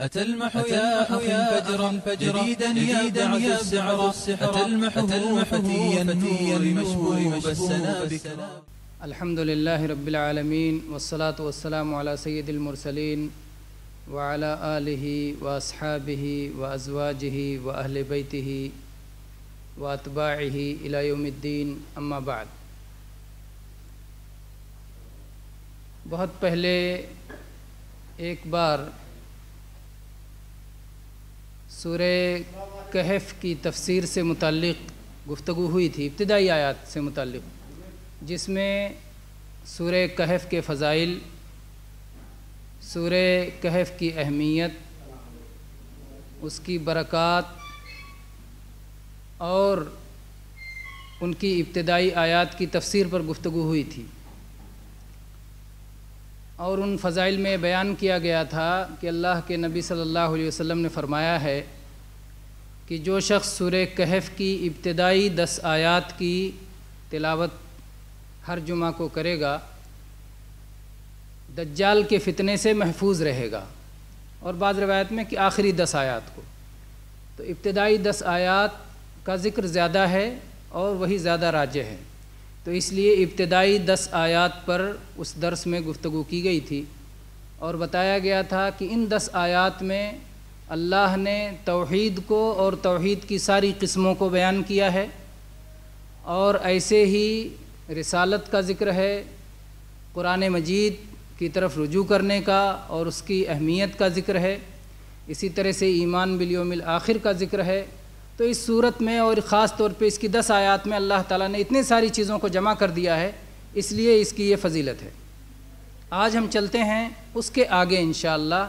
أتى المح يا أخي فجرا جديدا يبدع السحر أتى المح فتي النور مشبوب السنابك. الحمد لله رب العالمين والصلاة والسلام على سيد المرسلين وعلى آله وأصحابه وأزواجه وأهل بيته وأتباعه إلى يوم الدين أما بعد. بہت پہلے ایک بار سورہ کہف کی تفسیر سے متعلق گفتگو ہوئی تھی، ابتدائی آیات سے متعلق، جس میں سورہ کہف کے فضائل، سورہ کہف کی اہمیت، اس کی برکات اور ان کی ابتدائی آیات کی تفسیر پر گفتگو ہوئی تھی، اور ان فضائل میں بیان کیا گیا تھا کہ اللہ کے نبی صلی اللہ علیہ وسلم نے فرمایا ہے کہ جو شخص سورہ کہف کی ابتدائی 10 آیات کی تلاوت ہر جمعہ کو کرے گا، دجال کے فتنے سے محفوظ رہے گا، اور بعض روایت میں کہ آخری 10 آیات کو. تو ابتدائی 10 آیات کا ذکر زیادہ ہے اور وہی زیادہ راجح ہے، تو اس لیے ابتدائی 10 آیات پر اس درس میں گفتگو کی گئی تھی، اور بتایا گیا تھا کہ ان 10 آیات میں اللہ نے توحید کو اور توحید کی ساری قسموں کو بیان کیا ہے، اور ایسے ہی رسالت کا ذکر ہے، قرآن مجید کی طرف رجوع کرنے کا اور اس کی اہمیت کا ذکر ہے، اسی طرح سے ایمان بالیوم الآخر کا ذکر ہے. تو اس صورت میں اور خاص طور پہ اس کی 10 آیات میں اللہ تعالیٰ نے اتنی ساری چیزوں کو جمع کر دیا ہے، اس لیے اس کی یہ فضیلت ہے. آج ہم چلتے ہیں اس کے آگے انشاءاللہ،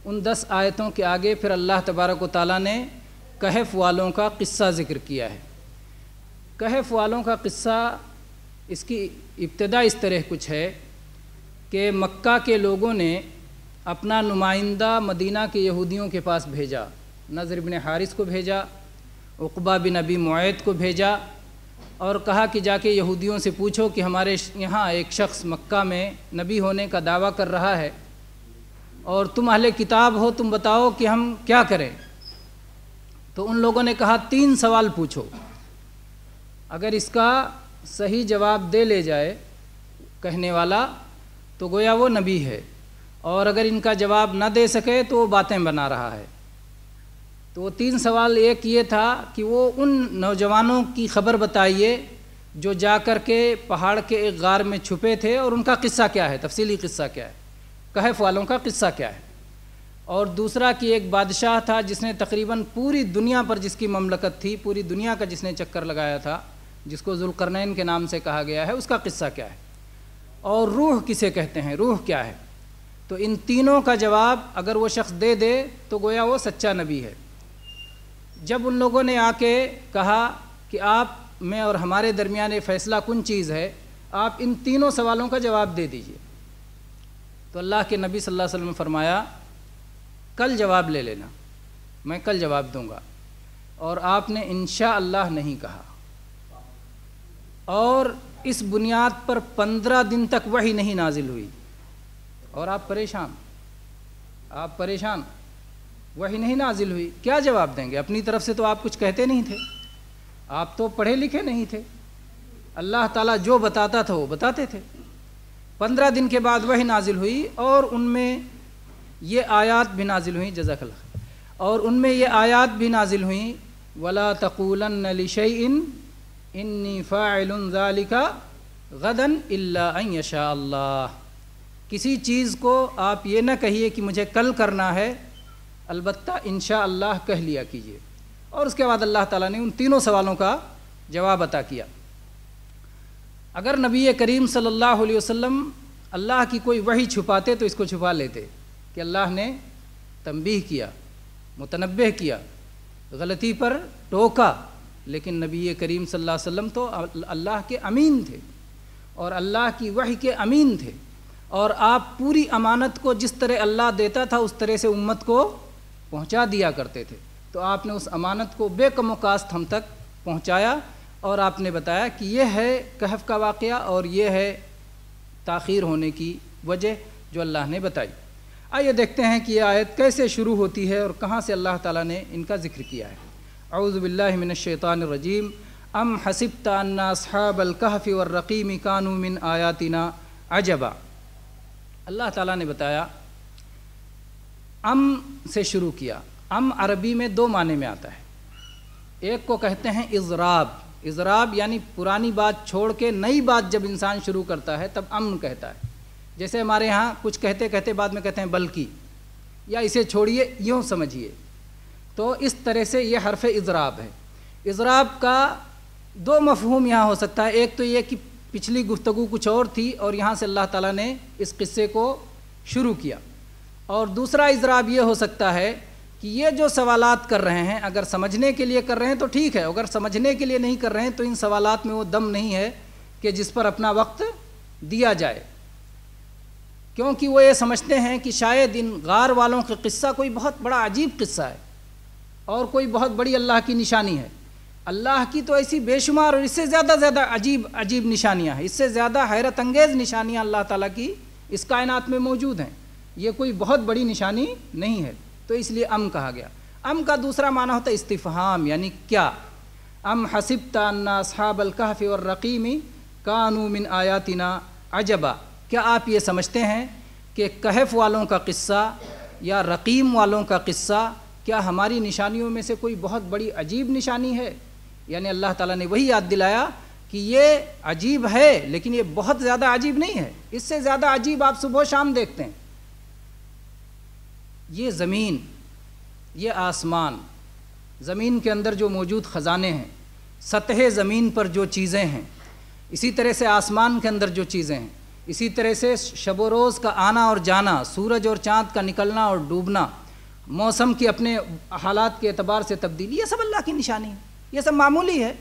ان 10 آیتوں کے آگے پھر اللہ تبارک و تعالیٰ نے کہف والوں کا قصہ ذکر کیا ہے. کہف والوں کا قصہ، اس کی ابتدا اس طرح کچھ ہے کہ مکہ کے لوگوں نے اپنا نمائندہ مدینہ کے یہودیوں کے پاس بھیجا، نضر بن حارث کو بھیجا، عقبہ بن ابی معیط کو بھیجا، اور کہا کہ جا کے یہودیوں سے پوچھو کہ ہمارے یہاں ایک شخص مکہ میں نبی ہونے کا دعویٰ کر رہا ہے، اور تم اہل کتاب ہو، تم بتاؤ کہ ہم کیا کریں. تو ان لوگوں نے کہا 3 سوال پوچھو، اگر اس کا صحیح جواب دے لے جائے کہنے والا تو گویا وہ نبی ہے، اور اگر ان کا جواب نہ دے سکے تو وہ باتیں بنا رہا ہے. تو وہ 3 سوال، ایک یہ تھا کہ وہ ان نوجوانوں کی خبر بتائیے جو جا کر کے پہاڑ کے ایک غار میں چھپے تھے، اور ان کا قصہ کیا ہے، تفصیلی قصہ کیا ہے، کہف والوں کا قصہ کیا ہے. اور دوسرا کہ ایک بادشاہ تھا جس نے تقریباً پوری دنیا پر، جس کی مملکت تھی، پوری دنیا کا جس نے چکر لگایا تھا، جس کو ذوالقرنین کے نام سے کہا گیا ہے، اس کا قصہ کیا ہے، اور روح کسے کہتے ہیں، روح کیا ہے. تو ان تینوں کا جواب اگر وہ شخص دے دے تو گویا وہ سچا نبی ہے. جب ان لوگوں نے آ کے کہا کہ آپ میں اور ہمارے درمیان فیصلہ کن چیز ہے، آپ ان تینوں سوالوں کا جواب دے دیجئے، تو اللہ کے نبی صلی اللہ علیہ وسلم نے فرمایا کل جواب لے لینا، میں کل جواب دوں گا. اور آپ نے انشاءاللہ نہیں کہا، اور اس بنیاد پر 15 دن تک وحی نہیں نازل ہوئی، اور آپ پریشان، وحی نہیں نازل ہوئی، کیا جواب دیں گے؟ اپنی طرف سے تو آپ کچھ کہتے نہیں تھے، آپ تو پڑھے لکھے نہیں تھے، اللہ تعالیٰ جو بتاتا تھا وہ بتاتے تھے. 15 دن کے بعد وحی نازل ہوئی، اور ان میں یہ آیات بھی نازل ہوئیں، جزاک اللہ خیر، اور ان میں یہ آیات بھی نازل ہوئیں، وَلَا تَقُولَنَّ لِشَيْءٍ إِنِّي فَاعِلٌ ذَلِكَ غَدًا إِلَّا أَن يَشَاءَ اللَّهُ. کسی چیز کو آپ یہ نہ کہیے کہ مجھے کل کرنا ہے، البتہ انشاءاللہ کہہ لیا کیجیے. اور اس کے بعد اللہ تعالیٰ نے ان تینوں سوالوں کا جواب عطا کیا. اگر نبی کریم صلی اللہ علیہ وسلم اللہ کی کوئی وحی چھپاتے تو اس کو چھپا لیتے کہ اللہ نے تنبیہ کیا، متنبہ کیا، غلطی پر ٹوکا، لیکن نبی کریم صلی اللہ علیہ وسلم تو اللہ کے امین تھے، اور اللہ کی وحی کے امین تھے، اور آپ پوری امانت کو جس طرح اللہ دیتا تھا اس طرح سے امت کو پہنچا دیا کرتے تھے. تو آپ نے اس امانت کو بے کم و کاست ہم تک پہنچایا، اور آپ نے بتایا کہ یہ ہے کہف کا واقعہ، اور یہ ہے تاخیر ہونے کی وجہ جو اللہ نے بتائی. آئیے دیکھتے ہیں کہ یہ آیت کیسے شروع ہوتی ہے اور کہاں سے اللہ تعالیٰ نے ان کا ذکر کیا ہے۔ اعوذ باللہ من الشیطان الرجیم۔ ام حسبت ان اصحاب الکہف والرقیم کانوا من آیاتنا عجبا۔ اللہ تعالیٰ نے بتایا، ام سے شروع کیا۔ ام عربی میں دو معنی میں آتا ہے، ایک کو کہتے ہیں اضراب، اضراب یعنی پرانی بات چھوڑ کے نئی بات جب انسان شروع کرتا ہے تب ام کہتا ہے۔ جیسے ہمارے ہاں کچھ کہتے کہتے بعد میں کہتے ہیں بلکہ، یا اسے چھوڑیے یوں سمجھیے، تو اس طرح سے یہ حرف اضراب ہے۔ اضراب کا دو مفہوم یہاں ہو سکتا ہے، ایک تو یہ کہ پچھلی گفتگو کچھ اور تھی اور یہاں سے اللہ تعالیٰ نے اس قصے کو شروع کیا، اور دوسرا اضراب یہ ہو سکتا ہے کہ یہ جو سوالات کر رہے ہیں اگر سمجھنے کے لیے کر رہے ہیں تو ٹھیک ہے، اگر سمجھنے کے لیے نہیں کر رہے ہیں تو ان سوالات میں وہ دم نہیں ہے کہ جس پر اپنا وقت دیا جائے، کیونکہ وہ یہ سمجھتے ہیں کہ شاید ان غار والوں کا قصہ کوئی بہت بڑا عجیب قصہ ہے اور کوئی بہت بڑی اللہ کی نشانی ہے۔ اللہ کی تو ایسی بے شمار اور اس سے زیادہ عجیب نشانیاں ہیں، اس سے زیادہ حیرت انگیز نشانیاں اللہ تعالیٰ کی اس کائنات میں موجود ہیں، یہ کوئی بہت بڑی نشانی نہیں ہے، تو اس لیے ام کہا گیا۔ ام کا دوسرا معنی ہوتا ہے استفہام، یعنی کیا۔ ام حسبت ان اصحاب الکہف والرقیم کانوا من آیاتنا عجبا، کیا آپ یہ سمجھتے ہیں کہ کہف والوں کا قصہ یا رقیم والوں کا قصہ کیا ہماری نشانیوں میں سے کوئی بہت بڑی عجیب نشانی ہے؟ یعنی اللہ تعالیٰ نے وہی یاد دلایا کہ یہ عجیب ہے لیکن یہ بہت زیادہ عجیب نہیں ہے، اس سے زیادہ عجیب آپ صبح و شام دیکھتے ہیں۔ یہ زمین، یہ آسمان، زمین کے اندر جو موجود خزانے ہیں، سطح زمین پر جو چیزیں ہیں، اسی طرح سے آسمان کے اندر جو چیزیں ہیں، اسی طرح سے شب و روز کا آنا اور جانا، سورج اور چاند کا نکلنا اور ڈوبنا، موسم کی اپنے حالات کے اعتبار سے تبدیلی، یہ سب اللہ کی نشانی ہے، یہ سب معمولی ہے۔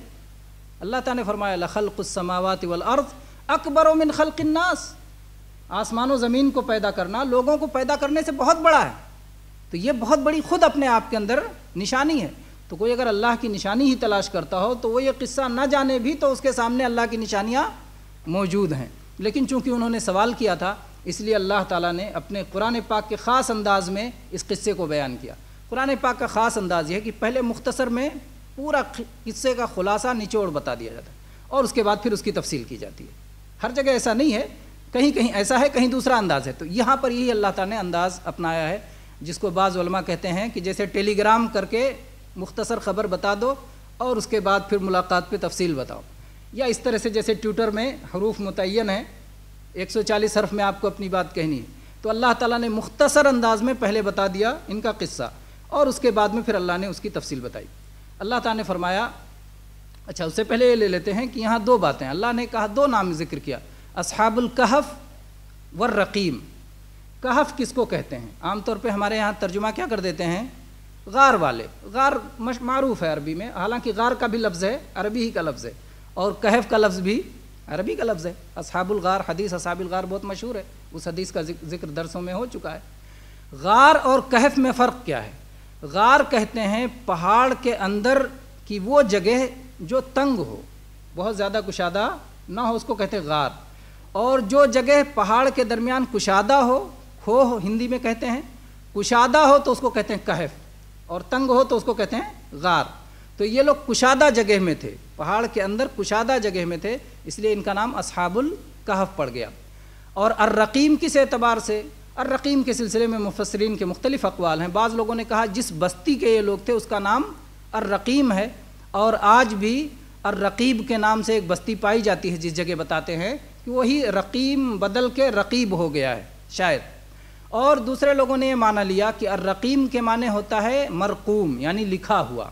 اللہ تعالیٰ نے فرمایا لخلق السماوات والارض اکبر من خلق الناس، آسمان و زمین کو پیدا کرنا لوگوں کو پیدا کرنے سے بہت بڑا ہے، تو یہ بہت بڑی خود اپنے آپ کے اندر نشانی ہے۔ تو کوئی اگر اللہ کی نشانی ہی تلاش کرتا ہو تو وہ یہ قصہ نہ جانے بھی تو اس کے سامنے اللہ کی نشانیاں موجود ہیں، لیکن چونکہ انہوں نے سوال کیا تھا اس لیے اللہ تعالیٰ نے اپنے قرآن پاک کے خاص انداز میں اس قصے کو بیان کیا۔ قرآن پاک کا خاص انداز یہ ہے کہ پہلے مختصر میں پورا قصے کا خلاصہ نچوڑ بتا دیا جاتا ہے اور اس کے بعد پھر اس کی تفصیل کی جاتی ہے۔ ہر جگہ ایسا نہیں ہے، کہیں کہیں ایسا ہے، کہیں دوسرا انداز ہے، تو یہاں پر یہی اللہ تعالیٰ نے انداز اپنایا ہے، جس کو بعض علماء کہتے ہیں کہ جیسے ٹیلی گرام کر کے مختصر خبر بتا دو اور اس کے بعد پھر ملاقات پہ تفصیل بتاؤ، یا اس طرح سے جیسے ٹیوٹر میں حروف متعین ہیں، 140 حرف میں آپ کو اپنی بات کہنی ہے، تو اللہ تعالیٰ نے مختصر انداز میں پہلے بتا دیا ان کا قصہ اور اس کے بعد میں پھر اللہ نے اس کی تفصیل بتائی۔ اللہ تعالیٰ نے فرمایا، اچھا اس سے پہلے یہ لے لیتے ہیں کہ یہاں دو باتیں اللہ نے کہا، دو نام ذکر کیا، اصحاب الکہف والرقیم۔ کہف کس کو کہتے ہیں؟ عام طور پہ ہمارے یہاں ترجمہ کیا کر دیتے ہیں؟ غار والے۔ غار معروف ہے عربی میں، حالانکہ غار کا بھی لفظ ہے، عربی ہی کا لفظ ہے، اور کہف کا لفظ بھی عربی کا لفظ ہے۔ اصحاب الغار، حدیث اصحاب الغار بہت مشہور ہے، اس حدیث کا ذکر درسوں میں ہو چکا ہے۔ غار اور کہف میں فرق کیا ہے؟ غار کہتے ہیں پہاڑ کے اندر کی وہ جگہ جو تنگ ہو، بہت زیادہ کشادہ نہ ہو، اس کو کہتے ہیں غار، اور جو جگہ پہاڑ کے درمیان کشادہ ہو، کھوہ ہندی میں کہتے ہیں، کشادہ ہو تو اس کو کہتے ہیں کہف، اور تنگ ہو تو اس کو کہتے ہیں غار۔ تو یہ لوگ کشادہ جگہ میں تھے، پہاڑ کے اندر کشادہ جگہ میں تھے، اس لیے ان کا نام اصحاب الکہف پڑ گیا۔ اور الرقیم کس اعتبار سے؟ الرقیم کے سلسلے میں مفسرین کے مختلف اقوال ہیں۔ بعض لوگوں نے کہا جس بستی کے یہ لوگ تھے اس کا نام الرقیم ہے، اور آج بھی الرقیب کے نام سے ایک بستی پائی جاتی ہے، جس جگہ بتاتے ہیں کہ وہی رقیم بدل کے رقیب ہو گیا ہے شاید۔ اور دوسرے لوگوں نے یہ معنی لیا کہ الرقیم کے معنی ہوتا ہے مرقوم، یعنی لکھا ہوا۔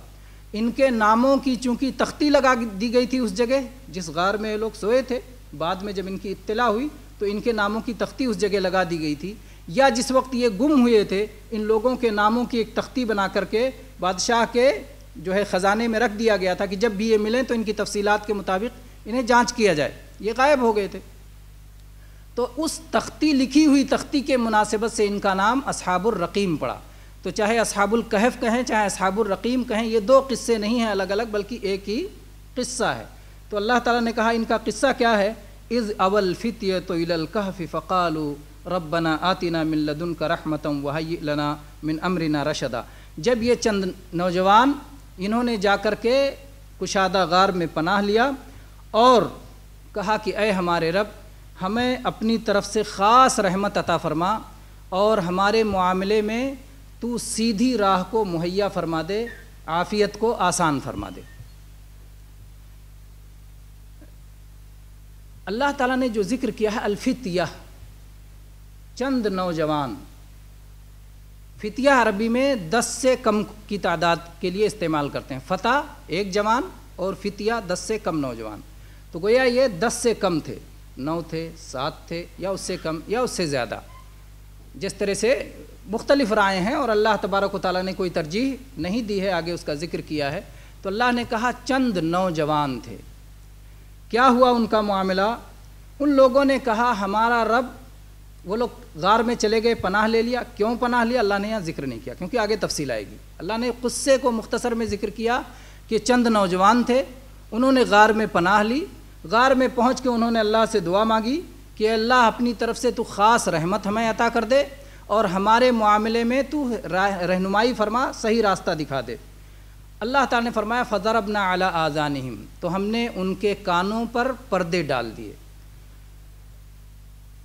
ان کے ناموں کی چونکہ تختی لگا دی گئی تھی اس جگہ جس غار میں یہ لوگ سوئے تھے، بعد میں جب ان کی اطلاع ہوئی تو ان کے ناموں کی تختی اس جگہ لگا دی گئی تھی، یا جس وقت یہ گم ہوئے تھے ان لوگوں کے ناموں کی ایک تختی بنا کر کے بادشاہ کے جو ہے خزانے میں رکھ دیا گیا تھا کہ جب بھی یہ ملیں تو ان کی تفصیلات کے مطابق انہیں جانچ کیا جائے۔ یہ غائب ہو گئے تھے، تو اس تختی، لکھی ہوئی تختی کے مناسبت سے ان کا نام اصحاب الرقیم پڑا۔ تو چاہے اصحاب الکہف کہیں چاہے اصحاب الرقیم کہیں، یہ دو قصے نہیں ہیں الگ الگ، بلکہ ایک ہی قصہ ہے۔ تو اللہ تعالیٰ نے کہا ان کا قصہ کیا ہے؟ اذ اول فتیۃ الی الکہف فقالوا ربنا آتنا من لدنک رحمتا وہیئ لنا من امرنا رشدا۔ جب یہ چند نوجوان انہوں نے جا کر کے کشادہ غار میں پناہ لیا اور کہا کہ اے ہمارے رب ہمیں اپنی طرف سے خاص رحمت عطا فرما اور ہمارے معاملے میں تو سیدھی راہ کو مہیا فرما دے، عافیت کو آسان فرما دے۔ اللہ تعالیٰ نے جو ذکر کیا ہے الفتیہ، چند نوجوان، فتیہ عربی میں 10 سے کم کی تعداد کے لیے استعمال کرتے ہیں، فتح ایک جوان اور فتیہ 10 سے کم نوجوان، تو گویا یہ 10 سے کم تھے، 9 تھے، 7 تھے، یا اس سے کم یا اس سے زیادہ، جس طرح سے مختلف رائے ہیں اور اللہ تبارک و تعالیٰ نے کوئی ترجیح نہیں دی ہے، آگے اس کا ذکر کیا ہے۔ تو اللہ نے کہا چند نوجوان تھے، کیا ہوا ان کا معاملہ؟ ان لوگوں نے کہا ہمارا رب، وہ لوگ غار میں چلے گئے، پناہ لے لیا۔ کیوں پناہ لیا اللہ نے یہاں ذکر نہیں کیا، کیونکہ آگے تفصیل آئے گی۔ اللہ نے قصے کو مختصر میں ذکر کیا کہ چند نوجوان تھے، انہوں نے غار میں پناہ لی، غار میں پہنچ کے انہوں نے اللہ سے دعا مانگی کہ اللہ اپنی طرف سے تو خاص رحمت ہمیں عطا کر دے اور ہمارے معاملے میں تو رہنمائی فرما، صحیح راستہ دکھا دے۔ اللہ تعالیٰ نے فرمایا فَضَرَبْنَا عَلَىٰ آذَانِهِمْ، تو ہم نے ان کے کانوں پر پردے ڈال دیے۔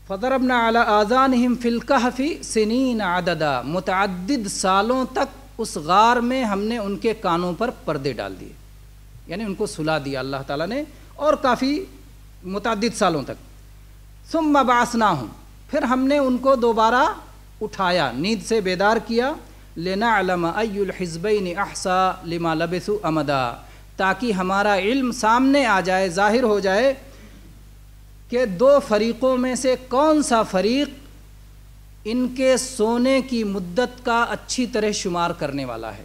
فَضَرَبْنَا عَلَىٰ آذَانِهِمْ فِي الْكَهْفِ سِنِينَ عَدَدًا، متعدد سالوں تک اس غار میں ہم نے ان کے کانوں پر پردے ڈال دیے، یعنی ان کو سلا دیا اللہ تعالیٰ نے، اور کافی متعدد سالوں تک۔ ثُمَّ بَعَثْنَاهُمْ، پھر ہم نے ان کو دوبارہ اٹھایا، نیند سے بیدار کیا، لِنَعْلَمَ أَيُّ الْحِزْبَيْنِ أَحْصَىٰ لِمَا لَبِثُوا أَمَدًا، تاکہ ہمارا علم سامنے آ جائے، ظاہر ہو جائے کہ دو فریقوں میں سے کون سا فریق ان کے سونے کی مدت کا اچھی طرح شمار کرنے والا ہے۔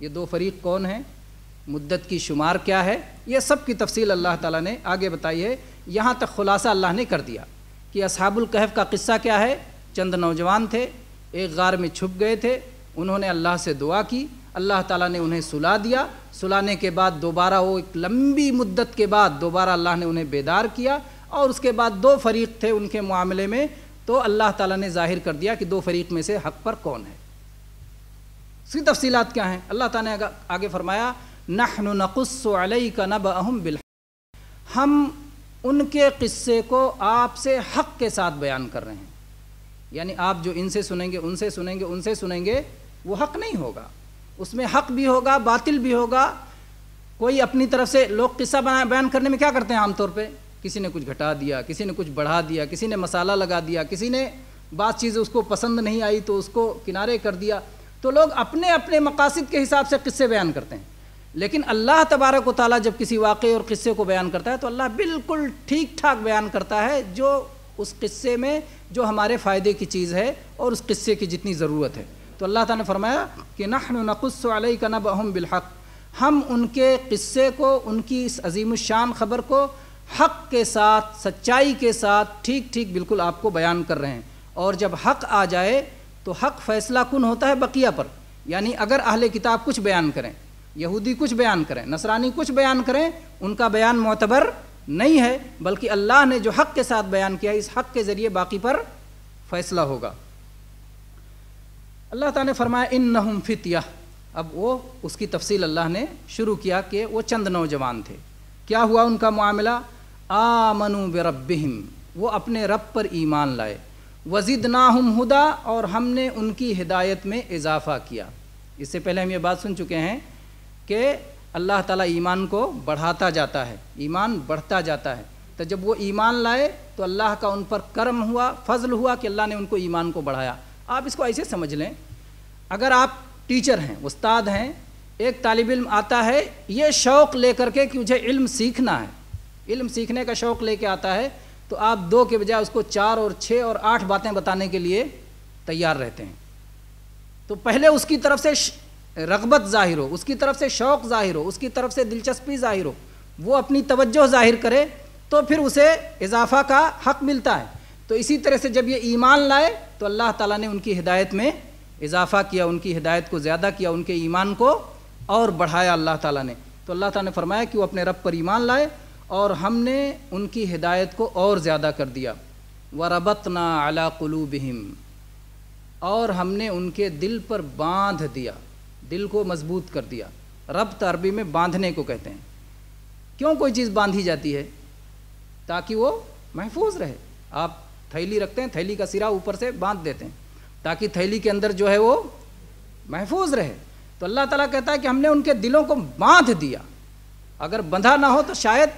یہ دو فریق کون ہیں، مدت کی شمار کیا ہے، یہ سب کی تفصیل اللہ تعالیٰ نے آگے بتائی ہے۔ یہاں تک خلاصہ اللہ نے کر دیا کہ اصحاب الکہف کا قصہ کیا ہے۔ چند نوجوان تھے، ایک غار میں چھپ گئے تھے، انہوں نے اللہ سے دعا کی، اللہ تعالیٰ نے انہیں سلا دیا، سلانے کے بعد دوبارہ وہ ایک لمبی مدت کے بعد دوبارہ اللہ نے انہیں بیدار کیا، اور اس کے بعد دو فریق تھے ان کے معاملے میں، تو اللہ تعالیٰ نے ظاہر کر دیا کہ دو فریق میں سے حق پر کون ہے۔ اس کی تفصیلات کیا ہیں؟ اللہ تعالیٰ نے آگے فرمایا نحن نقص علیک نبأہم بالحق، ہم ان کے قصے کو آپ سے حق کے ساتھ بیان کر رہے ہیں، یعنی آپ جو ان سے سنیں گے، ان سے سنیں گے، ان سے سنیں گے، وہ حق نہیں ہوگا، اس میں حق بھی ہوگا، باطل بھی ہوگا۔ کوئی اپنی طرف سے، لوگ قصہ بیان کرنے میں کیا کرتے ہیں عام طور پہ، کسی نے کچھ گھٹا دیا، کسی نے کچھ بڑھا دیا، کسی نے مسالہ لگا دیا، کسی نے بعض چیزیں اس کو پسند نہیں آئی تو اس کو کنارے کر دیا، تو لوگ اپنے اپنے مقاصد کے حساب سے قصے بیان کرتے ہیں۔ لیکن اللہ تبارک و تعالیٰ جب کسی واقعے اور قصے کو بیان کرتا ہے تو اللہ بالکل ٹھیک ٹھاک بیان کرتا ہے، جو اس قصے میں جو ہمارے فائدے کی چیز ہے اور اس قصے کی جتنی ضرورت ہے۔ تو اللہ تعالیٰ نے فرمایا کہ نحن نقص علیک نبأہم بالحق، ہم ان کے قصے کو، ان کی اس عظیم الشان خبر کو حق کے ساتھ، سچائی کے ساتھ ٹھیک ٹھیک بالکل آپ کو بیان کر رہے ہیں۔ اور جب حق آ جائے تو حق فیصلہ کن ہوتا ہے بقیہ پر، یعنی اگر اہل کتاب کچھ بیان کریں، یہودی کچھ بیان کریں، نصرانی کچھ بیان کریں، ان کا بیان معتبر نہیں ہے، بلکہ اللہ نے جو حق کے ساتھ بیان کیا ہے، اس حق کے ذریعے باقی پر فیصلہ ہوگا۔ اللہ تعالیٰ نے فرمایا انہم فتیہ، اب وہ اس کی تفصیل اللہ نے شروع کیا کہ وہ چند نوجوان تھے، کیا ہوا ان کا معاملہ؟ آمنوا بربہم، وہ اپنے رب پر ایمان لائے، وزدناہم ہدا، اور ہم نے ان کی ہدایت میں اضافہ کیا۔ اس سے پہلے ہم یہ بات سن چکے ہیں کہ اللہ تعالیٰ ایمان کو بڑھاتا جاتا ہے، ایمان بڑھتا جاتا ہے، تو جب وہ ایمان لائے تو اللہ کا ان پر کرم ہوا، فضل ہوا کہ اللہ نے ان کو ایمان کو بڑھایا۔ آپ اس کو ایسے سمجھ لیں، اگر آپ ٹیچر ہیں، استاد ہیں، ایک طالب علم آتا ہے یہ شوق لے کر کے کہ مجھے علم سیکھنا ہے، علم سیکھنے کا شوق لے کے آتا ہے، تو آپ 2 کے بجائے اس کو 4 اور 6 اور 8 باتیں بتانے کے لیے تیار رہتے ہیں۔ تو پہلے اس کی طرف سے رغبت ظاہر ہو، اس کی طرف سے شوق ظاہر ہو، اس کی طرف سے دلچسپی ظاہر ہو، وہ اپنی توجہ ظاہر کرے تو پھر اسے اضافہ کا حق ملتا ہے۔ تو اسی طرح سے جب یہ ایمان لائے تو اللہ تعالیٰ نے ان کی ہدایت میں اضافہ کیا، ان کی ہدایت کو زیادہ کیا، ان کے ایمان کو اور بڑھایا اللہ تعالیٰ نے۔ تو اللہ تعالیٰ نے فرمایا کہ وہ اپنے رب پر ایمان لائے اور ہم نے ان کی ہدایت کو اور زیادہ کر دیا۔ وَرَبَطْنَا عَلَى قُلُوبِهِمْ، اور ہم نے ان کے دل پر باندھ دیا، دل کو مضبوط کر دیا۔ ربط عربی میں باندھنے کو کہتے ہیں۔ کیوں کوئی چیز باندھی جاتی ہے؟ تاکہ وہ محفوظ رہے۔ آپ تھیلی رکھتے ہیں، تھیلی کا سرا اوپر سے باندھ دیتے ہیں تاکہ تھیلی کے اندر جو ہے وہ محفوظ رہے۔ تو اللہ تعالیٰ کہتا ہے کہ ہم نے ان کے دلوں کو باندھ دیا۔ اگر بندھا نہ ہو تو شاید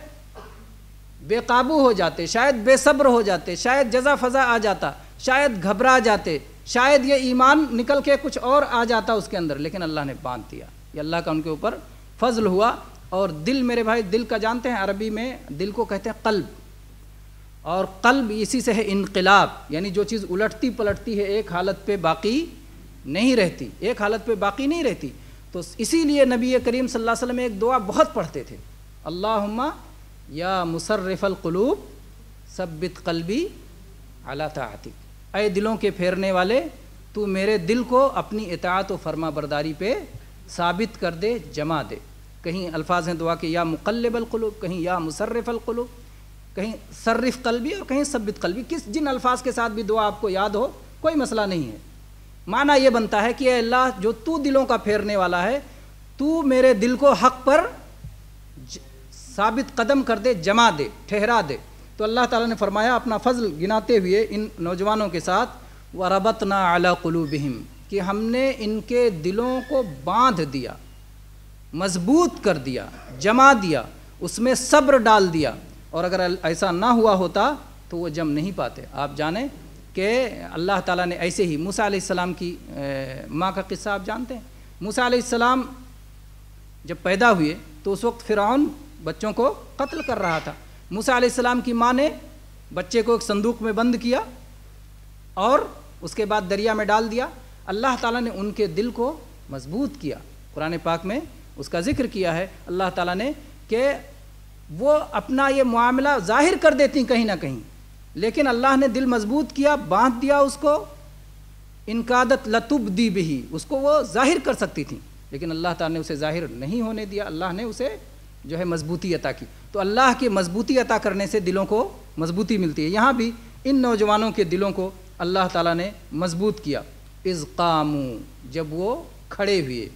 بے قابو ہو جاتے، شاید بے صبر ہو جاتے، شاید جزا فضا آ جاتا، شاید گھبرا جاتے، شاید یہ ایمان نکل کے کچھ اور آ جاتا اس کے اندر، لیکن اللہ نے باندھ دیا۔ یہ اللہ کا ان کے اوپر فضل ہوا۔ اور دل، میرے بھائی، دل کا جانتے ہیں عربی میں دل کو کہتے ہیں قلب، اور قلب اسی سے ہے انقلاب، یعنی جو چیز الٹتی پلٹتی ہے، ایک حالت پہ باقی نہیں رہتی، ایک حالت پہ باقی نہیں رہتی۔ تو اسی لیے نبی کریم صلی اللہ علیہ وسلم ایک دعا بہت پڑھتے تھے، اللہم یا مصرف القلوب ثبت قلبی علی طاعتک، اے دلوں کے پھیرنے والے، تو میرے دل کو اپنی اطاعت و فرما برداری پہ ثابت کر دے، جما دے۔ کہیں الفاظ ہیں دعا کے یا مقلب القلوب، کہیں یا مصرف القلوب، کہیں صرف قلبی اور کہیں ثبت قلبی۔ جن الفاظ کے ساتھ بھی دعا آپ کو یاد ہو کوئی مسئلہ نہیں ہے، معنی یہ بنتا ہے کہ اے اللہ، جو تو دلوں کا پھیرنے والا ہے، تو میرے دل کو حق پر ثابت قدم کر دے، جما دے، ٹھہرا دے۔ تو اللہ تعالیٰ نے فرمایا اپنا فضل گناتے ہوئے ان نوجوانوں کے ساتھ، وَرَبَطْنَا عَلَى قُلُوبِهِمْ، کہ ہم نے ان کے دلوں کو باندھ دیا، مضبوط کر دیا، جما دیا، اس میں صبر ڈال دیا۔ اور اگر ایسا نہ ہوا ہوتا تو وہ جم نہیں پاتے۔ آپ جانیں کہ اللہ تعالیٰ نے ایسے ہی موسیٰ علیہ السلام کی ماں کا قصہ آپ جانتے ہیں۔ موسیٰ علیہ السلام جب پیدا ہوئے تو اس وقت فرعون بچوں کو قتل کر رہا تھا۔ موسیٰ علیہ السلام کی ماں نے بچے کو ایک صندوق میں بند کیا اور اس کے بعد دریا میں ڈال دیا۔ اللہ تعالیٰ نے ان کے دل کو مضبوط کیا۔ قرآن پاک میں اس کا ذکر کیا ہے اللہ تعالیٰ نے کہ وہ اپنا یہ معاملہ ظاہر کر دیتی کہیں نہ کہیں، لیکن اللہ نے دل مضبوط کیا، باندھ دیا اس کو۔ انکادت لتبدی بہی، اس کو وہ ظاہر کر سکتی تھیں لیکن اللہ تعالیٰ نے اسے ظاہر نہیں ہونے دیا، اللہ نے اسے جو ہے مضبوطی عطا کی۔ تو اللہ کی مضبوطی عطا کرنے سے دلوں کو مضبوطی ملتی ہے۔ یہاں بھی ان نوجوانوں کے دلوں کو اللہ تعالیٰ نے مضبوط کیا۔ اذ قاموا، جب وہ کھڑے ہوئے،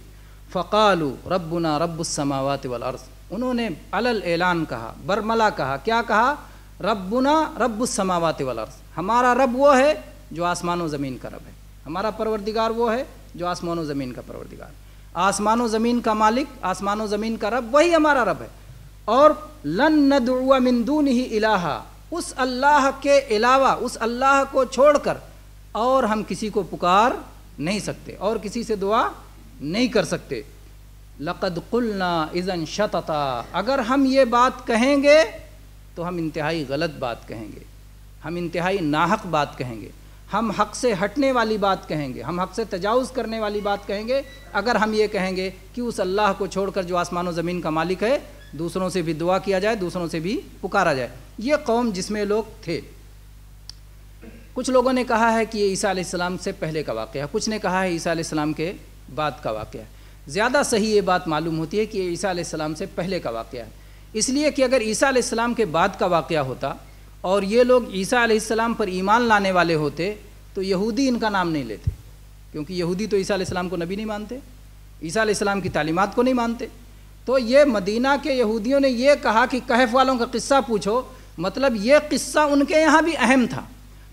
فقالوا ربنا رب السماوات والارض، انہوں نے علل اعلان کہا، برملا کہا، کیا کہا؟ ربنا رب السماوات والارض، ہمارا رب وہ ہے جو آسمان و زمین کا رب ہے، ہمارا پروردگار وہ ہے جو آسمان و زمین کا پروردگار، آسمان و زمین کا مالک، آسمان و زمین کا رب، وہی ہمارا رب ہے۔ اور لن ندعو من دونہ الہا، اس اللہ کے علاوہ، اس اللہ کو چھوڑ کر اور ہم کسی کو پکار نہیں سکتے اور کسی سے دعا نہیں کر سکتے۔ لقد قلنا اذا شططا، اگر ہم یہ بات کہیں گے تو ہم انتہائی غلط بات کہیں گے، ہم انتہائی ناحق بات کہیں گے، ہم حق سے ہٹنے والی بات کہیں گے، ہم حق سے تجاوز کرنے والی بات کہیں گے اگر ہم یہ کہیں گے کہ اس اللہ کو چھوڑ کر جو آسمان و زمین کا مالک ہے، دوسروں سے بھی دعا کیا جائے، دوسروں سے بھی پکارا جائے۔ یہ قوم جس میں لوگ تھے، کچھ لوگوں نے کہا ہے کہ یہ عیسیٰ علیہ السلام سے پہلے کا واقعہ ہے، کچھ نے کہا ہے عیسیٰ علیہ السلام کے بعد کا واقعہ ہے۔ زیادہ صحیح یہ بات معلوم ہوتی ہے کہ یہ عیسیٰ علیہ السلام سے پہلے کا واقعہ ہے، اس لیے کہ اگر عیسیٰ علیہ السلام کے بعد کا واقعہ ہوتا اور یہ لوگ عیسیٰ علیہ السلام پر ایمان لانے والے ہوتے تو یہودی ان کا نام نہیں لیتے، کیونکہ یہودی تو عیسیٰ علیہ السلام کو نبی نہیں مانتے، عیسیٰ علیہ السلام کی تعلیمات کو نہیں مانتے۔ تو یہ مدینہ کے یہودیوں نے یہ کہا کہ کہف والوں کا قصہ پوچھو، مطلب یہ قصہ ان کے یہاں بھی اہم تھا،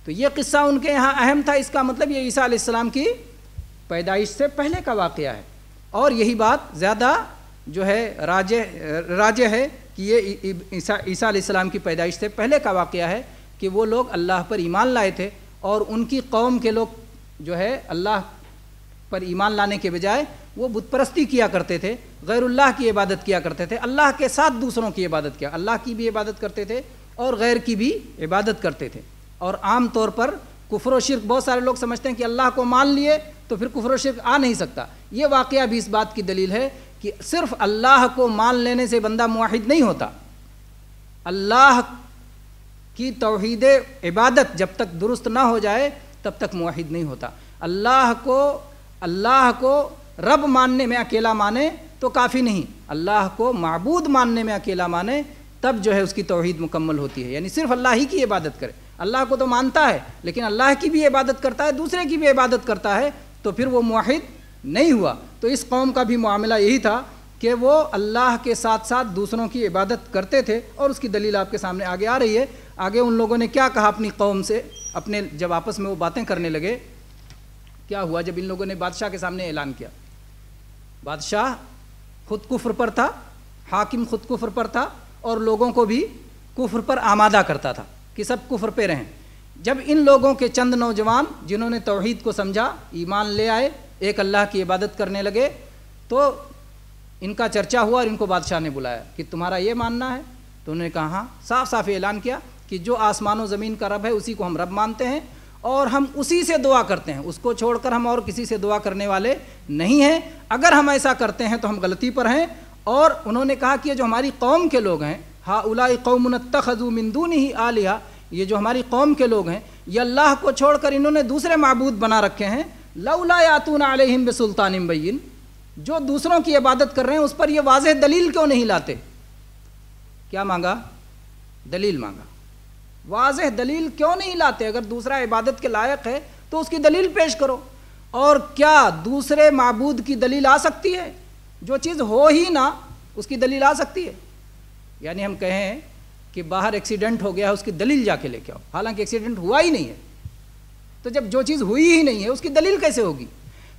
تو یہ قصہ ان کے یہاں اہم تھا، اس کا مطلب یہ عیسیٰ علیہ السلام کی پیدائش سے پہلے کا واقعہ ہے۔ اور یہی بات زیادہ جو ہے راجح ہے کہ یہ عیسیٰ علیہ السلام کی پیدائش سے پہلے کا واقعہ ہے کہ وہ لوگ اللہ پر ایمان لائے تھے اور ان کی قوم کے لوگ جو ہے اللہ پر ایمان لانے کے بجائے وہ بت پرستی کیا کرتے تھے، غیر اللہ کی عبادت کیا کرتے تھے، اللہ کے ساتھ دوسروں کی عبادت کیا، اللہ کی بھی عبادت کرتے تھے اور غیر کی بھی عبادت کرتے تھے۔ اور عام طور پر کفر و شرک، بہت سارے لوگ سمجھتے ہیں کہ اللہ کو مان لیے تو پھر کفر و شرک آ نہیں سکتا۔ یہ واقعہ بھی اس بات کی دلیل ہے کہ صرف اللہ کو مان لینے سے بندہ موحد نہیں ہوتا، اللہ کی توحید عبادت جب تک درست نہ ہو جائے تب تک موحد نہیں ہوتا۔ اللہ کو رب ماننے میں اکیلا مانے تو کافی نہیں، اللہ کو معبود ماننے میں اکیلا مانے تب جو ہے اس کی توحید مکمل ہوتی ہے، یعنی صرف اللہ ہی کی عبادت کرے۔ اللہ کو تو مانتا ہے لیکن اللہ کی بھی عبادت کرتا ہے، دوسرے کی بھی عبادت کرتا ہے، تو پھر وہ موحد نہیں ہوا۔ تو اس قوم کا بھی معاملہ یہی تھا کہ وہ اللہ کے ساتھ ساتھ دوسروں کی عبادت کرتے تھے، اور اس کی دلیل آپ کے سامنے آگے آ رہی ہے۔ آگے ان لوگوں نے کیا کہا اپنی قوم سے، اپنے جب آپس میں وہ باتیں کرنے لگے، کیا ہوا جب ان لوگوں نے بادشاہ کے سامنے اعلان کیا؟ بادشاہ خود کفر پر تھا، حاکم خود کفر پر تھا، اور لوگوں کو بھی کفر پر آمادہ کرتا تھا کہ سب کفر پہ رہیں۔ جب ان لوگوں کے چند نوجوان جنہوں نے توحید کو سمجھا، ایمان لے آئے، ایک اللہ کی عبادت کرنے لگے، تو ان کا چرچا ہوا اور ان کو بادشاہ نے بلایا کہ تمہارا یہ ماننا ہے؟ تو انہوں نے کہا ہاں، صاف صاف اعلان کیا کہ جو آسمان و زمین کا رب ہے اسی کو ہم رب مانتے ہیں، اور ہم اسی سے دعا کرتے ہیں، اس کو چھوڑ کر ہم اور کسی سے دعا کرنے والے نہیں ہیں۔ اگر ہم ایسا کرتے ہیں تو ہم غلطی پر ہیں۔ اور انہوں نے کہا کہ یہ جو ہماری قوم کے لوگ ہیں، ہؤلاء قوم اتخذوا من دونہ آلہہ، یہ جو ہماری قوم کے لوگ ہیں، یہ اللہ کو چھوڑ کر انہوں نے دوسرے معبود بنا رکھے ہیں۔ لولا یاتون علیہم بسلطان بین، جو دوسروں کی عبادت کر رہے ہیں اس پر یہ واضح دلیل کیوں نہیں لاتے؟ کیا مانگا؟ دلیل مانگا۔ واضح دلیل کیوں نہیں لاتے؟ اگر دوسرا عبادت کے لائق ہے تو اس کی دلیل پیش کرو۔ اور کیا دوسرے معبود کی دلیل آ سکتی ہے؟ جو چیز ہو ہی نہ اس کی دلیل آ سکتی ہے؟ یعنی ہم کہیں کہ باہر ایکسیڈنٹ ہو گیا، اس کی دلیل جا کے لے کے آؤ، حالانکہ ایکسیڈنٹ ہوا ہی نہیں ہے۔ تو جب جو چیز ہوئی ہی نہیں ہے اس کی دلیل کیسے ہوگی؟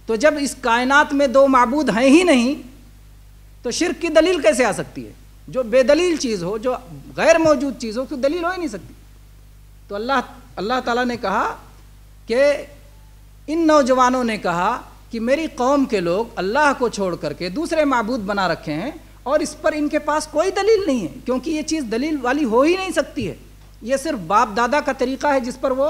تو جب اس کائنات میں دو معبود ہیں ہی نہیں تو شرک کی دلیل کیسے آ سکتی ہے؟ جو بے دلیل چیز ہو، جو غیر موجود چیز ہو، تو دلیل ہو ہی نہیں سکتی۔ تو اللہ تعالیٰ نے کہا کہ ان نوجوانوں نے کہا کہ میری قوم کے لوگ اللہ کو چھوڑ کر کے دوسرے معبود بنا رکھے ہیں، اور اس پر ان کے پاس کوئی دلیل نہیں ہے، کیونکہ یہ چیز دلیل والی ہو ہی نہیں سکتی ہے۔ یہ صرف باپ دادا کا طریقہ ہے جس پر وہ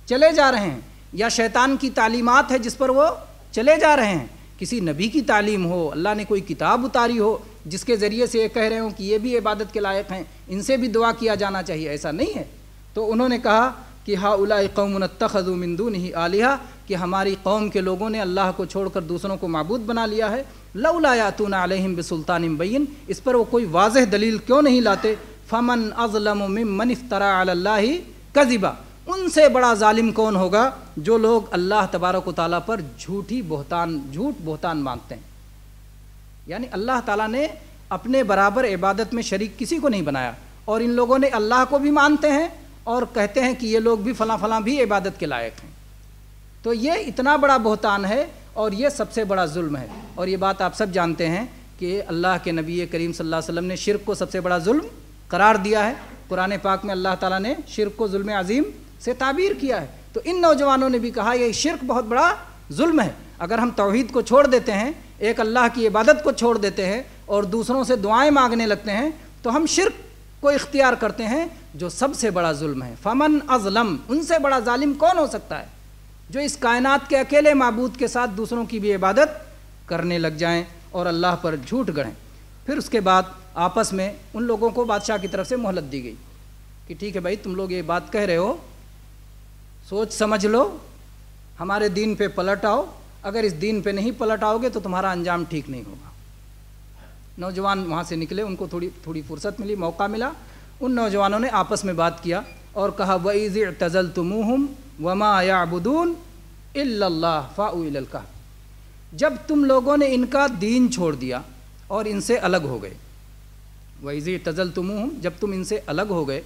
چلے جا رہے ہیں، یا شیطان کی تعلیمات ہے جس پر وہ چلے جا رہے ہیں۔ کسی نبی کی تعلیم ہو، اللہ نے کوئی کتاب اتاری ہو جس کے ذریعے سے یہ کہہ رہے ہوں کہ یہ بھی عبادت کے لائق ہیں، ان سے بھی دعا کیا جانا چاہیے، ایسا نہیں ہے۔ تو انہوں نے کہا کہ ہؤلاء قوم اتخذوا من دونہ آلہہ، کہ ہماری قوم کے لوگوں نے اللہ کو چھوڑ کر دوسروں کو معبود بنا لیا ہے۔ لولا یاتون علیہم بسلطان بین، اس پر وہ کوئی واضح دلیل کیوں نہیں لاتے؟ فمن اظلم ممن افترى علی اللہ کذبا، ان سے بڑا ظالم کون ہوگا جو لوگ اللہ تبارک و تعالیٰ پر جھوٹ بہتان مانگتے ہیں۔ یعنی اللہ تعالیٰ نے اپنے برابر عبادت میں شریک کسی کو نہیں بنایا، اور ان لوگوں نے اللہ کو بھی مانتے ہیں اور کہتے ہیں کہ یہ لوگ بھی فلاں فلاں بھی عبادت کے لائق ہیں۔ تو یہ اتنا بڑا بہتان ہے اور یہ سب سے بڑا ظلم ہے۔ اور یہ بات آپ سب جانتے ہیں کہ اللہ کے نبی کریم صلی اللہ علیہ وسلم نے شرک کو سب سے بڑا ظلم قرار دیا ہے۔ قرآن پاک میں اللہ تعالیٰ نے شرک کو ظلم عظیم سے تعبیر کیا ہے۔ تو ان نوجوانوں نے بھی کہا یہ شرک بہت بڑا ظلم ہے۔ اگر ہم توحید کو چھوڑ دیتے ہیں، ایک اللہ کی عبادت کو چھوڑ دیتے ہیں اور دوسروں سے دعائیں مانگنے لگتے ہیں، تو ہم شرک کو اختیار کرتے ہیں جو سب سے بڑا ظلم ہے۔ فمن اظلم، ان سے بڑا ظالم کون ہو سکتا ہے جو اس کائنات کے اکیلے معبود کے ساتھ دوسروں کی بھی عبادت کرنے لگ جائیں اور اللہ پر جھوٹ گڑھیں۔ پھر اس کے بعد آپس میں ان لوگوں کو بادشاہ کی طرف سے مہلت دی گئی کہ ٹھیک ہے بھائی، تم لوگ یہ بات کہہ رہے ہو، سوچ سمجھ لو، ہمارے دین پہ پلٹ آؤ، اگر اس دین پہ نہیں پلٹ آؤ گے تو تمہارا انجام ٹھیک نہیں ہوگا۔ نوجوان وہاں سے نکلے، ان کو تھوڑی فرصت ملی، موقع ملا۔ ان نوجوانوں نے آپس میں بات کیا اور کہا وَإِذِ اعْتَزَلْتُمُوهُمْ وَمَا يَعْبُدُونَ إِلَّا اللَّهَ فَأْوُوا إِلَى الْكَهْفِ، جب تم لوگوں نے ان کا دین چھوڑ دیا اور ان سے الگ ہو گئے، وَإِذِ اعْتَزَلْتُمُوهُمْ، جب تم ان سے الگ ہو گئے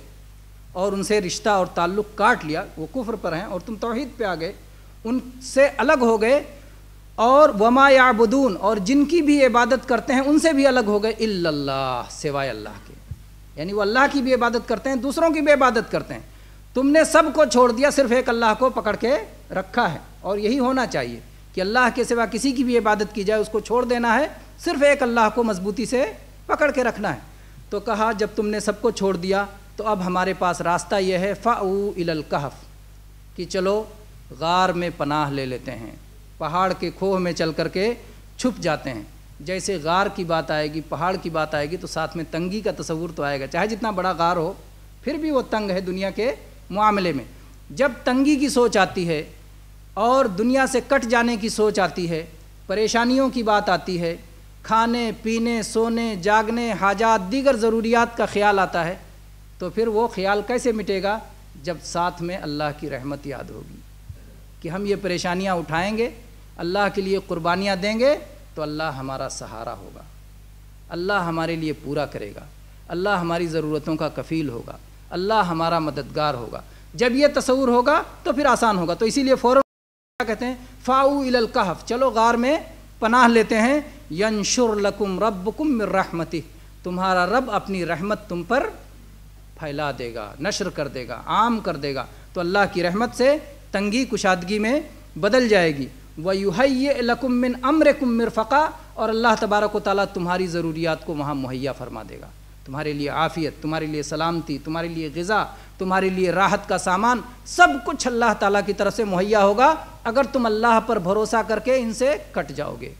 اور ان سے رشتہ اور تعلق کاٹ لیا، وہ کفر پر ہیں اور تم توحید پہ آ گئے، ان سے الگ ہو گئے، اور وما یعبدون، اور جن کی بھی عبادت کرتے ہیں ان سے بھی الگ ہو گئے، الا اللہ، سوائے اللہ کے، یعنی وہ اللہ کی بھی عبادت کرتے ہیں، دوسروں کی بھی عبادت کرتے ہیں۔ تم نے سب کو چھوڑ دیا، صرف ایک اللہ کو پکڑ کے رکھا ہے، اور یہی ہونا چاہیے کہ اللہ کے سوا کسی کی بھی عبادت کی جائے اس کو چھوڑ دینا ہے، صرف ایک اللہ کو مضبوطی سے پکڑ کے رکھنا ہے۔ تو کہا جب تم نے سب کو چھوڑ دیا تو اب ہمارے پاس راستہ یہ ہے، فَأْوُوا إِلَى الْكَهْفِ، کہ چلو غار میں پناہ لے لیتے ہیں، پہاڑ کے کھوہ میں چل کر کے چھپ جاتے ہیں۔ جیسے غار کی بات آئے گی، پہاڑ کی بات آئے گی تو ساتھ میں تنگی کا تصور تو آئے گا، چاہے جتنا بڑا غار ہو پھر بھی وہ تنگ ہے دنیا کے معاملے میں۔ جب تنگی کی سوچ آتی ہے اور دنیا سے کٹ جانے کی سوچ آتی ہے، پریشانیوں کی بات آتی ہے، کھانے پینے سونے جاگنے حاجات دیگر ضروریات کا خیال آتا ہے، تو پھر وہ خیال کیسے مٹے گا جب ساتھ میں اللہ کی رحمت یاد ہوگی کہ ہم یہ پریشانیاں اٹھائیں گے، اللہ کے لیے قربانیاں دیں گے تو اللہ ہمارا سہارا ہوگا، اللہ ہمارے لیے پورا کرے گا، اللہ ہماری ضرورتوں کا کفیل ہوگا، اللہ ہمارا مددگار ہوگا۔ جب یہ تصور ہوگا تو پھر آسان ہوگا۔ تو اسی لیے فوراً کیا کہتے ہیں، فاؤ الی الکہف، چلو غار میں پناہ لیتے ہیں، ینشر لکم ربکم من رحمتہ، تمہارا رب اپنی رحمت تم پر پھیلا دے گا، نشر کر دے گا، عام کر دے گا، تو اللہ کی رحمت سے تنگی کشادگی میں بدل جائے گی۔ وَيُهَيِّئْ لَكُم مِّنْ أَمْرِكُم مِّرْفَقًا، اور اللہ تبارک و تعالیٰ تمہاری ضروریات کو وہاں مہیا فرما دے گا، تمہارے لیے عافیت، تمہارے لیے سلامتی، تمہارے لیے غذا، تمہارے لیے راحت کا سامان، سب کچھ اللہ تعالیٰ کی طرف سے مہیا ہوگا اگر تم اللہ پر بھروسہ کر کے ان سے کٹ جاؤ گے۔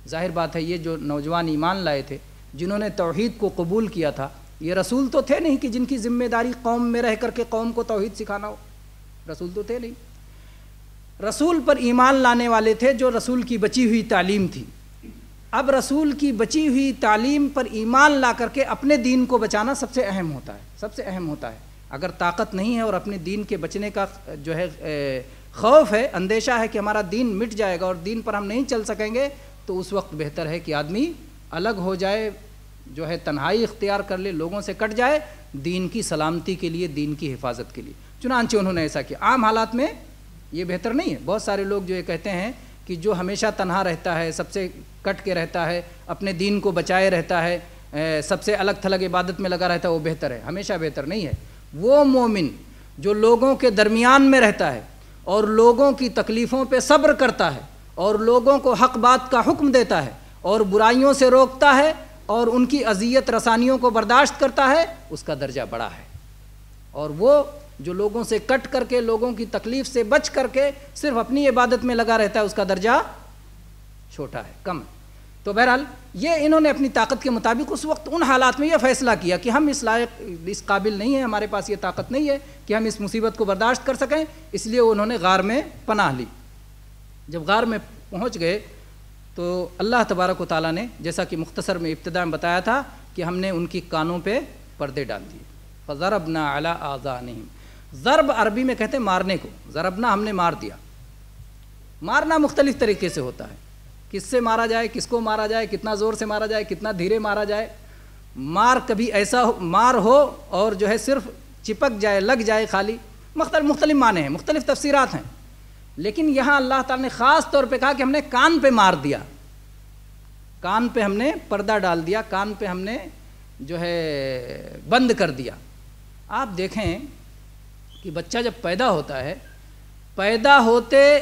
ظاہر بات ہے یہ جو نوجوان ایمان لائے تھے، جنہوں نے توحید کو قبول کیا تھا، یہ رسول تو تھے نہیں کہ جن کی ذمہ داری قوم میں رہ کر کے قوم کو توحید سکھانا ہو، رسول تو تھے نہیں۔ رسول پر ایمان لانے والے تھے جو رسول کی بچی ہوئی تعلیم تھی۔ اب رسول کی بچی ہوئی تعلیم پر ایمان لا کر کے اپنے دین کو بچانا سب سے اہم ہوتا ہے، سب سے اہم ہوتا ہے۔ اگر طاقت نہیں ہے اور اپنے دین کے بچنے کا جو ہے خوف ہے، اندیشہ ہے کہ ہمارا دین مٹ جائے گا اور دین پر ہم نہیں چل سکیں گے، تو اس وقت بہتر ہے کہ آدمی الگ ہو جائے، جو ہے تنہائی اختیار کر لے، لوگوں سے کٹ جائے، دین کی سلامتی کے لیے، دین کی حفاظت کے لیے۔ چنانچہ انہوں نے ایسا کیا۔ عام حالات میں یہ بہتر نہیں ہے۔ بہت سارے لوگ جو یہ کہتے ہیں کہ جو ہمیشہ تنہا رہتا ہے، سب سے کٹ کے رہتا ہے، اپنے دین کو بچائے رہتا ہے، سب سے الگ تھلگ عبادت میں لگا رہتا ہے، وہ بہتر ہے۔ ہمیشہ بہتر نہیں ہے۔ وہ مومن جو لوگوں کے درمیان میں رہتا ہے اور لوگوں کی تکلیفوں پہ صبر کرتا ہے اور لوگوں کو حق بات کا حکم دیتا ہے اور برائیوں سے روکتا ہے اور ان کی اذیت رسانیوں کو برداشت کرتا ہے، اس کا درجہ بڑا ہے۔ اور وہ جو لوگوں سے کٹ کر کے، لوگوں کی تکلیف سے بچ کر کے صرف اپنی عبادت میں لگا رہتا ہے، اس کا درجہ چھوٹا ہے، کم ہے۔ تو بہرحال یہ انہوں نے اپنی طاقت کے مطابق اس وقت ان حالات میں یہ فیصلہ کیا کہ ہم اس لائق، اس قابل نہیں ہیں، ہمارے پاس یہ طاقت نہیں ہے کہ ہم اس مصیبت کو برداشت کر سکیں، اس لیے انہوں نے غار میں پناہ لی۔ جب غار میں پہنچ گئے تو اللہ تبارک و تعالیٰ نے، جیسا کہ مختصر میں ابتدا میں بتایا تھا، کہ ہم نے ان کی کانوں پہ پردے ڈال دیے۔ فَضَرَبْنَا عَلَىٰ آذَانِهِمْ، ضرب عربی میں کہتے ہیں مارنے کو، ضربنا ہم نے مار دیا۔ مارنا مختلف طریقے سے ہوتا ہے، کس سے مارا جائے، کس کو مارا جائے، کتنا زور سے مارا جائے، کتنا دھیرے مارا جائے۔ مار کبھی ایسا مار ہو اور جو ہے صرف چپک جائے، لگ جائے خالی، مختلف معنی ہیں، مختلف تفسیرات ہیں۔ لیکن یہاں اللہ تعالیٰ نے خاص طور پہ کہا کہ ہم نے کان پہ مار دیا، کان پہ ہم نے پردہ ڈال دیا، کان پہ ہم نے جو ہے بند کر دیا۔ آپ دیکھیں کہ بچہ جب پیدا ہوتا ہے، پیدا ہوتے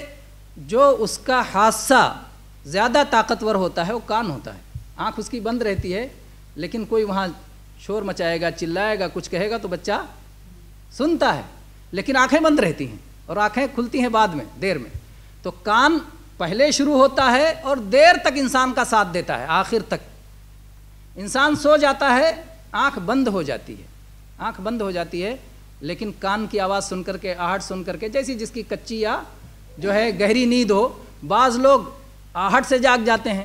جو اس کا حادثہ زیادہ طاقتور ہوتا ہے وہ کان ہوتا ہے۔ آنکھ اس کی بند رہتی ہے، لیکن کوئی وہاں شور مچائے گا، چلائے گا، کچھ کہے گا تو بچہ سنتا ہے، لیکن آنکھیں بند رہتی ہیں اور آنکھیں کھلتی ہیں بعد میں، دیر میں۔ تو کان پہلے شروع ہوتا ہے اور دیر تک انسان کا ساتھ دیتا ہے، آخر تک۔ انسان سو جاتا ہے، آنکھ بند ہو جاتی ہے، آنکھ بند ہو جاتی ہے، لیکن کان کی آواز سن کر کے، آہٹ سن کر کے، جیسی جس کی کچی یا جو ہے گہری نیند ہو۔ بعض لوگ آہٹ سے جاگ جاتے ہیں،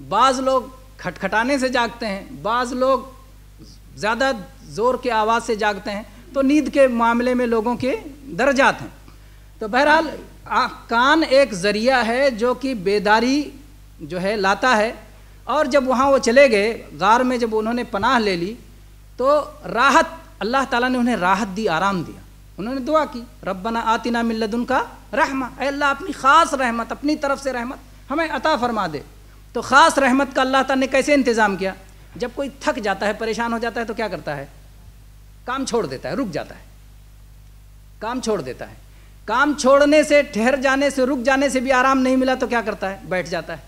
بعض لوگ کھٹکھٹانے سے جاگتے ہیں، بعض لوگ زیادہ زور کے آواز سے جاگتے ہیں۔ تو نیند کے معاملے میں لوگوں کے درجات ہیں۔ تو بہرحال کان ایک ذریعہ ہے جو کہ بیداری جو ہے لاتا ہے۔ اور جب وہاں وہ چلے گئے غار میں، جب انہوں نے پناہ لے لی تو راحت، اللہ تعالیٰ نے انہیں راحت دی، آرام دیا۔ انہوں نے دعا کی، ربنا آتنا من لدنک رحمہ، اے اللہ اپنی خاص رحمت، اپنی طرف سے رحمت ہمیں عطا فرما دے۔ تو خاص رحمت کا اللہ تعالیٰ نے کیسے انتظام کیا؟ جب کوئی تھک جاتا ہے، پریشان ہو جاتا ہے تو کیا کرتا ہے؟ کام چھوڑ دیتا ہے، رک جاتا ہے، کام چھوڑ دیتا ہے۔ کام چھوڑنے سے، ٹھہر جانے سے، رک جانے سے بھی آرام نہیں ملا تو کیا کرتا ہے؟ بیٹھ جاتا ہے۔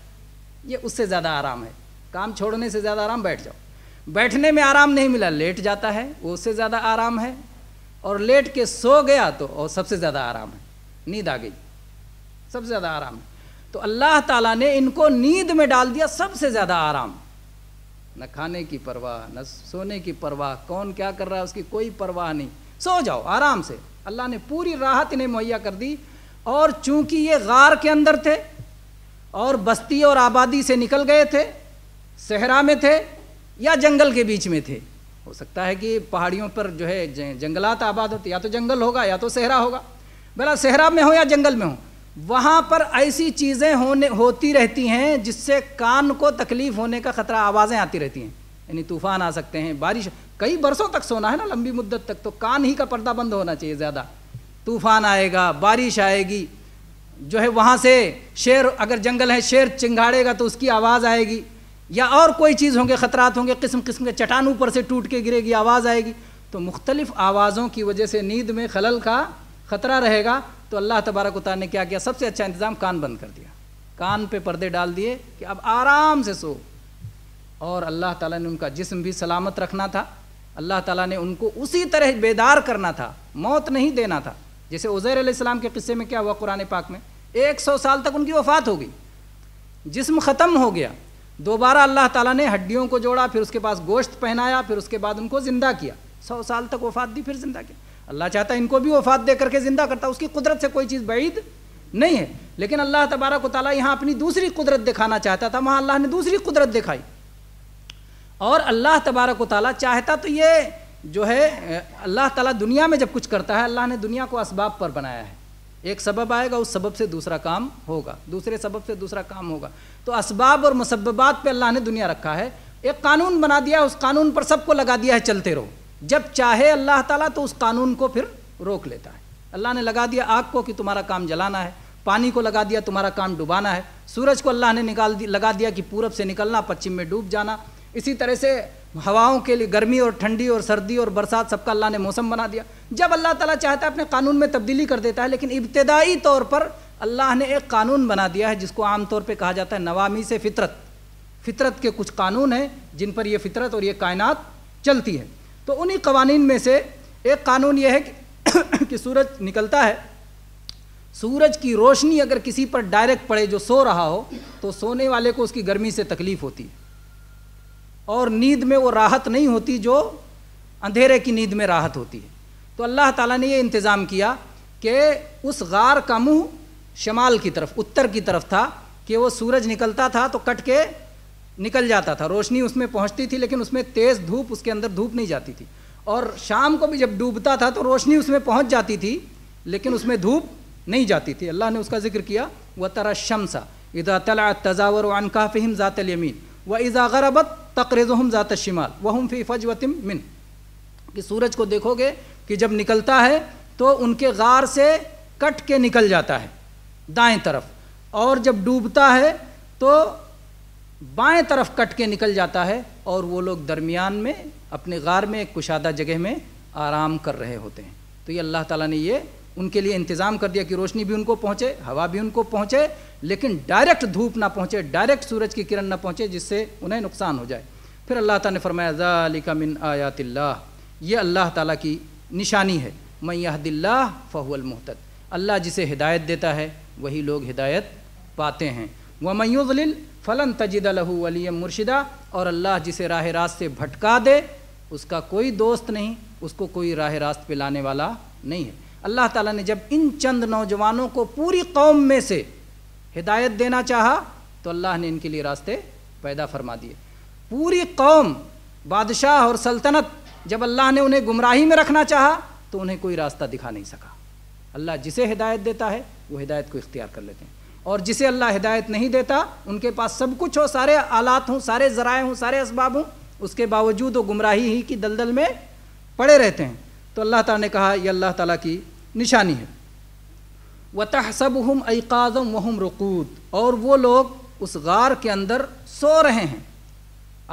یہ اس سے زیادہ آرام ہے، کام چھوڑنے سے زیادہ آرام بیٹھ جاؤ۔ بیٹھنے میں آرام نہیں ملا، لیٹ جاتا ہے، وہ اس سے زیادہ آرام ہے۔ اور لیٹ کے سو گیا تو اور سب سے زیادہ آرام ہے، نیند آ گئی، سب سے زیادہ آرام ہے۔ تو اللہ تعالیٰ نے ان کو نیند میں ڈال دیا، سب سے زیادہ آرام۔ نہ کھانے کی پرواہ، نہ سونے کی پرواہ، کون کیا کر رہا ہے اس کی کوئی پرواہ نہیں، سو جاؤ آرام سے۔ اللہ نے پوری راحت انہیں مہیا کر دی۔ اور چونکہ یہ غار کے اندر تھے اور بستی اور آبادی سے نکل گئے تھے، صحرا میں تھے یا جنگل کے بیچ میں تھے، ہو سکتا ہے کہ پہاڑیوں پر جو ہے جنگلات آباد ہوتے، یا تو جنگل ہوگا یا تو صحرا ہوگا، بھلا صحرا میں ہو یا جنگل میں ہو، وہاں پر ایسی چیزیں ہوتی رہتی ہیں جس سے کان کو تکلیف ہونے کا خطرہ، آوازیں آتی رہتی ہیں، یعنی طوفان آ سکتے ہیں، بارش، کئی برسوں تک سونا ہے نا، لمبی مدت تک، تو کان ہی کا پردہ بند ہونا چاہیے زیادہ. طوفان آئے گا، بارش آئے گی، جو ہے وہاں سے شیر، اگر جنگل ہے شیر چنگاڑے گا تو اس کی آواز آئے گی، یا اور کوئی چیز ہوں گے، خطرات ہوں گے، قسم قسم کے چٹان اوپر سے ٹوٹ کے گرے گی، آواز آئے گی. تو مختلف آوازوں کی وجہ سے نیند میں خلل کا خطرہ رہے گا. تو اللہ تبارک و تعالیٰ نے کیا کیا؟ سب سے اچھا انتظام کان بند کر دیا، کان پہ پردے ڈال دیے کہ اب آرام سے سو. اور اللہ تعالیٰ نے ان کا جسم بھی سلامت رکھنا تھا، اللہ تعالیٰ نے ان کو اسی طرح بیدار کرنا تھا، موت نہیں دینا تھا. جیسے عزیر علیہ السلام کے قصے میں کیا ہوا قرآن پاک میں، 100 سال تک ان کی وفات ہو گئی، جسم ختم ہو گیا، دوبارہ اللہ تعالیٰ نے ہڈیوں کو جوڑا، پھر اس کے پاس گوشت پہنایا، پھر اس کے بعد ان کو زندہ کیا، 100 سال تک وفات دی، پھر زندہ کیا. اللہ چاہتا ہے ان کو بھی وفات دے کر کے زندہ کرتا، اس کی قدرت سے کوئی چیز بعید نہیں ہے. لیکن اللہ تبارک و تعالیٰ یہاں اپنی دوسری قدرت دکھانا چاہتا تھا، وہاں اللہ نے دوسری قدرت دکھائی. اور اللہ تبارک و تعالیٰ چاہتا تو یہ جو ہے، اللہ تعالیٰ دنیا میں جب کچھ کرتا ہے، اللہ نے دنیا کو اسباب پر بنایا ہے. ایک سبب آئے گا، اس سبب سے دوسرا کام ہوگا، دوسرے سبب سے دوسرا کام ہوگا. تو اسباب اور مسببات پہ اللہ نے دنیا رکھا ہے. ایک قانون بنا دیا، اس قانون پر سب کو لگا دیا ہے، چلتے رہو. جب چاہے اللہ تعالیٰ تو اس قانون کو پھر روک لیتا ہے. اللہ نے لگا دیا آگ کو کہ تمہارا کام جلانا ہے، پانی کو لگا دیا تمہارا کام ڈبانا ہے، سورج کو اللہ نے لگا دیا کہ پورب سے نکلنا، پچھم میں ڈوب جانا. اسی طرح سے ہواؤں کے لیے گرمی اور ٹھنڈی اور سردی اور برسات سب کا اللہ نے موسم بنا دیا. جب اللہ تعالیٰ چاہتا ہے اپنے قانون میں تبدیلی کر دیتا ہے. لیکن ابتدائی طور پر اللہ نے ایک قانون بنا دیا ہے جس کو عام طور پہ کہا جاتا ہے نوامیس فطرت. فطرت کے کچھ قانون ہیں جن پر یہ فطرت اور یہ کائنات چلتی ہے. تو انہی قوانین میں سے ایک قانون یہ ہے کہ سورج نکلتا ہے، سورج کی روشنی اگر کسی پر ڈائریکٹ پڑے جو سو رہا ہو تو سونے والے کو اس کی گرمی سے تکلیف ہوتی ہے، اور نیند میں وہ راحت نہیں ہوتی جو اندھیرے کی نیند میں راحت ہوتی ہے. تو اللہ تعالیٰ نے یہ انتظام کیا کہ اس غار کا منہ شمال کی طرف، اتر کی طرف تھا، کہ وہ سورج نکلتا تھا تو کٹ کے نکل جاتا تھا، روشنی اس میں پہنچتی تھی، لیکن اس میں تیز دھوپ، اس کے اندر دھوپ نہیں جاتی تھی. اور شام کو بھی جب ڈوبتا تھا تو روشنی اس میں پہنچ جاتی تھی، لیکن اس میں دھوپ نہیں جاتی تھی. اللہ نے اس کا ذکر کیا وَتَرَى الشَّمْسَ إِذَا طَلَعَتْ تَزَاوَرُ عَنْ كَهْفِهِمْ ذَاتَ الْيَمِينِ وَإِذَا غَرَبَتْ تَقْرِضُهُمْ ذَاتَ الشِّمَالِ وَهُمْ فِي فَجْوَةٍ مِّنْهُ. کہ سورج کو دیکھو گے کہ جب نکلتا ہے تو ان کے غار سے کٹ کے نکل جاتا ہے دائیں طرف، اور جب ڈوبتا ہے تو بائیں طرف کٹ کے نکل جاتا ہے، اور وہ لوگ درمیان میں اپنے غار میں ایک کشادہ جگہ میں آرام کر رہے ہوتے ہیں. تو یہ اللہ تعالیٰ نے یہ ان کے لیے انتظام کر دیا کہ روشنی بھی ان کو پہنچے، ہوا بھی ان کو پہنچے، لیکن ڈائریکٹ دھوپ نہ پہنچے، ڈائریکٹ سورج کی کرن نہ پہنچے جس سے انہیں نقصان ہو جائے. پھر اللہ تعالیٰ نے فرمایا ذالک من آیات اللہ، یہ اللہ تعالیٰ کی نشانی ہے. من یہد اللہ فہو المہتد، اللہ جسے ہدایت دیتا ہے وہی لوگ ہدایت پاتے ہیں. ومن یضلل فلن تجد لہ ولیا مرشدا، اور اللہ جسے راہ راست سے بھٹکا دے اس کا کوئی دوست نہیں، اس کو کوئی راہ راست پہ لانے والا نہیں ہے. اللہ تعالیٰ نے جب ان چند نوجوانوں کو پوری قوم میں سے ہدایت دینا چاہا تو اللہ نے ان کے لیے راستے پیدا فرما دیے. پوری قوم، بادشاہ اور سلطنت، جب اللہ نے انہیں گمراہی میں رکھنا چاہا تو انہیں کوئی راستہ دکھا نہیں سکا. اللہ جسے ہدایت دیتا ہے وہ ہدایت کو اختیار کر لیتے ہیں، اور جسے اللہ ہدایت نہیں دیتا، ان کے پاس سب کچھ ہو، سارے آلات ہوں، سارے ذرائع ہوں، سارے اسباب ہوں، اس کے باوجود وہ گمراہی ہی کی دلدل میں پڑے رہتے ہیں. تو اللہ تعالیٰ نے کہا یہ اللہ تعالیٰ کی نشانی ہے. وَتَحْسَبُهُمْ أَيْقَاظًا وَهُمْ رُقُودٌ، اور وہ لوگ اس غار کے اندر سو رہے ہیں.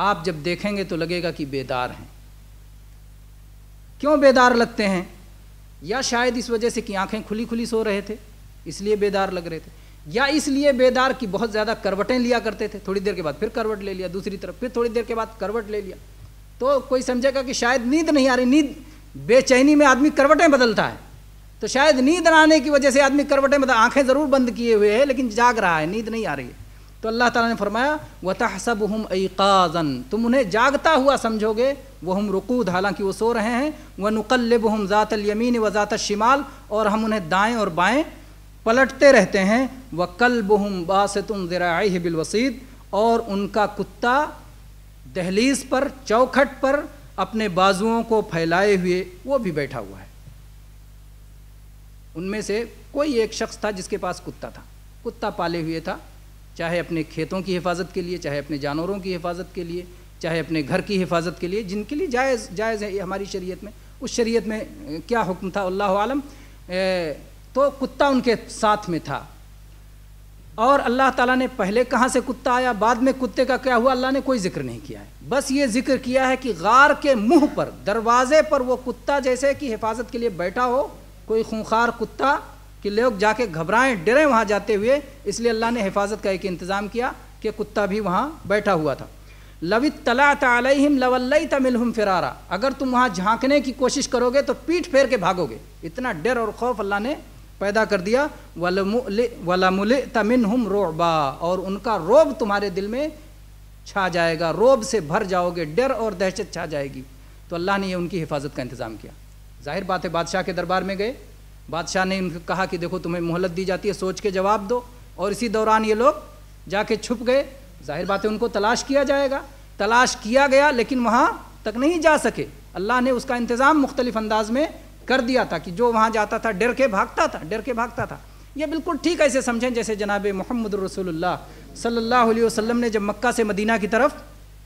آپ جب دیکھیں گے تو لگے گا کہ بیدار ہیں. کیوں بیدار لگتے ہیں؟ یا شاید اس وجہ سے کہ آنکھیں کھلی کھلی سو رہے تھے اس لیے بیدار لگ رہے تھے، یا اس لیے بیدار کہ بہت زیادہ کروٹیں لیا کرتے تھے، تھوڑی دیر کے بعد پھر کروٹ لے لیا دوسری طرف، پھر تھوڑی دیر کے بعد کروٹ لے لیا. تو کوئی سمجھے گا کہ شاید نیند نہیں آ رہی، نیند بے چینی میں آدمی کروٹیں بدلتا ہے، تو شاید نیند نہ آنے کی وجہ سے آدمی کروٹیں بدل، آنکھیں ضرور بند کیے ہوئے ہے لیکن جاگ رہا ہے، نیند نہیں آ رہی ہے. تو اللہ تعالیٰ نے فرمایا وَتَحْسَبُهُمْ أَيْقَاظًا، تم انہیں جاگتا ہوا سمجھو گے، وَهُمْ رُقُودٌ، حالانکہ وہ سو رہے ہیں. وَنُقَلِّبُهُمْ ذَاتَ الْيَمِينِ وَذَاتَ الشِّمَالِ، اور ہم انہیں دائیں اور بائیں پلٹتے رہتے ہیں. وَكَلْبُهُمْ بَاسِطٌ ذِرَاعَيْهِ بِالْوَصِيدِ، اور ان کا کتا دہلیز پر، چوکھٹ پر اپنے بازوؤں کو پھیلائے ہوئے وہ بھی بیٹھا ہوا ہے۔ ان میں سے کوئی ایک شخص تھا جس کے پاس کتا تھا، کتا پالے ہوئے تھا، چاہے اپنے کھیتوں کی حفاظت کے لیے، چاہے اپنے جانوروں کی حفاظت کے لیے، چاہے اپنے گھر کی حفاظت کے لیے، جن کے لیے جائز ہے یہ ہماری شریعت میں۔ اس شریعت میں کیا حکم تھا اللہ عالم، تو کتا ان کے ساتھ میں تھا، اور اللہ تعالیٰ نے پہلے کہاں سے کتا آیا، بعد میں کتے کا کیا ہوا، اللہ نے کوئی ذکر نہیں کیا ہے، بس یہ ذکر کیا ہے کہ غار کے منہ پر، دروازے پر وہ کتا جیسے کہ حفاظت کے لیے بیٹھا ہو، کوئی خونخوار کتا کہ لوگ جا کے گھبرائیں ڈریں وہاں جاتے ہوئے، اس لیے اللہ نے حفاظت کا ایک انتظام کیا کہ کتا بھی وہاں بیٹھا ہوا تھا۔ لو اطلعت علیہم لولیت منہم فرارا، اگر تم وہاں جھانکنے کی کوشش کرو گے تو پیٹھ پھیر کے بھاگو گے، اتنا ڈر اور خوف اللہ نے پیدا کر دیا۔ وَلَمُلِئْتَ مِنْهُمْ رُعْبًا، اور ان کا رعب تمہارے دل میں چھا جائے گا، رعب سے بھر جاؤ گے، ڈر اور دہشت چھا جائے گی۔ تو اللہ نے یہ ان کی حفاظت کا انتظام کیا۔ ظاہر بات ہے بادشاہ کے دربار میں گئے، بادشاہ نے ان کو کہا کہ دیکھو تمہیں مہلت دی جاتی ہے، سوچ کے جواب دو، اور اسی دوران یہ لوگ جا کے چھپ گئے۔ ظاہر بات ہے ان کو تلاش کیا جائے گا، تلاش کیا گیا لیکن وہاں تک نہیں جا سکے۔ اللہ نے اس کا انتظام مختلف انداز میں کر دیا تھا کہ جو وہاں جاتا تھا ڈر کے بھاگتا تھا۔ یہ بالکل ٹھیک ایسے سمجھیں جیسے جناب محمد رسول اللہ صلی اللہ علیہ وسلم نے جب مکہ سے مدینہ کی طرف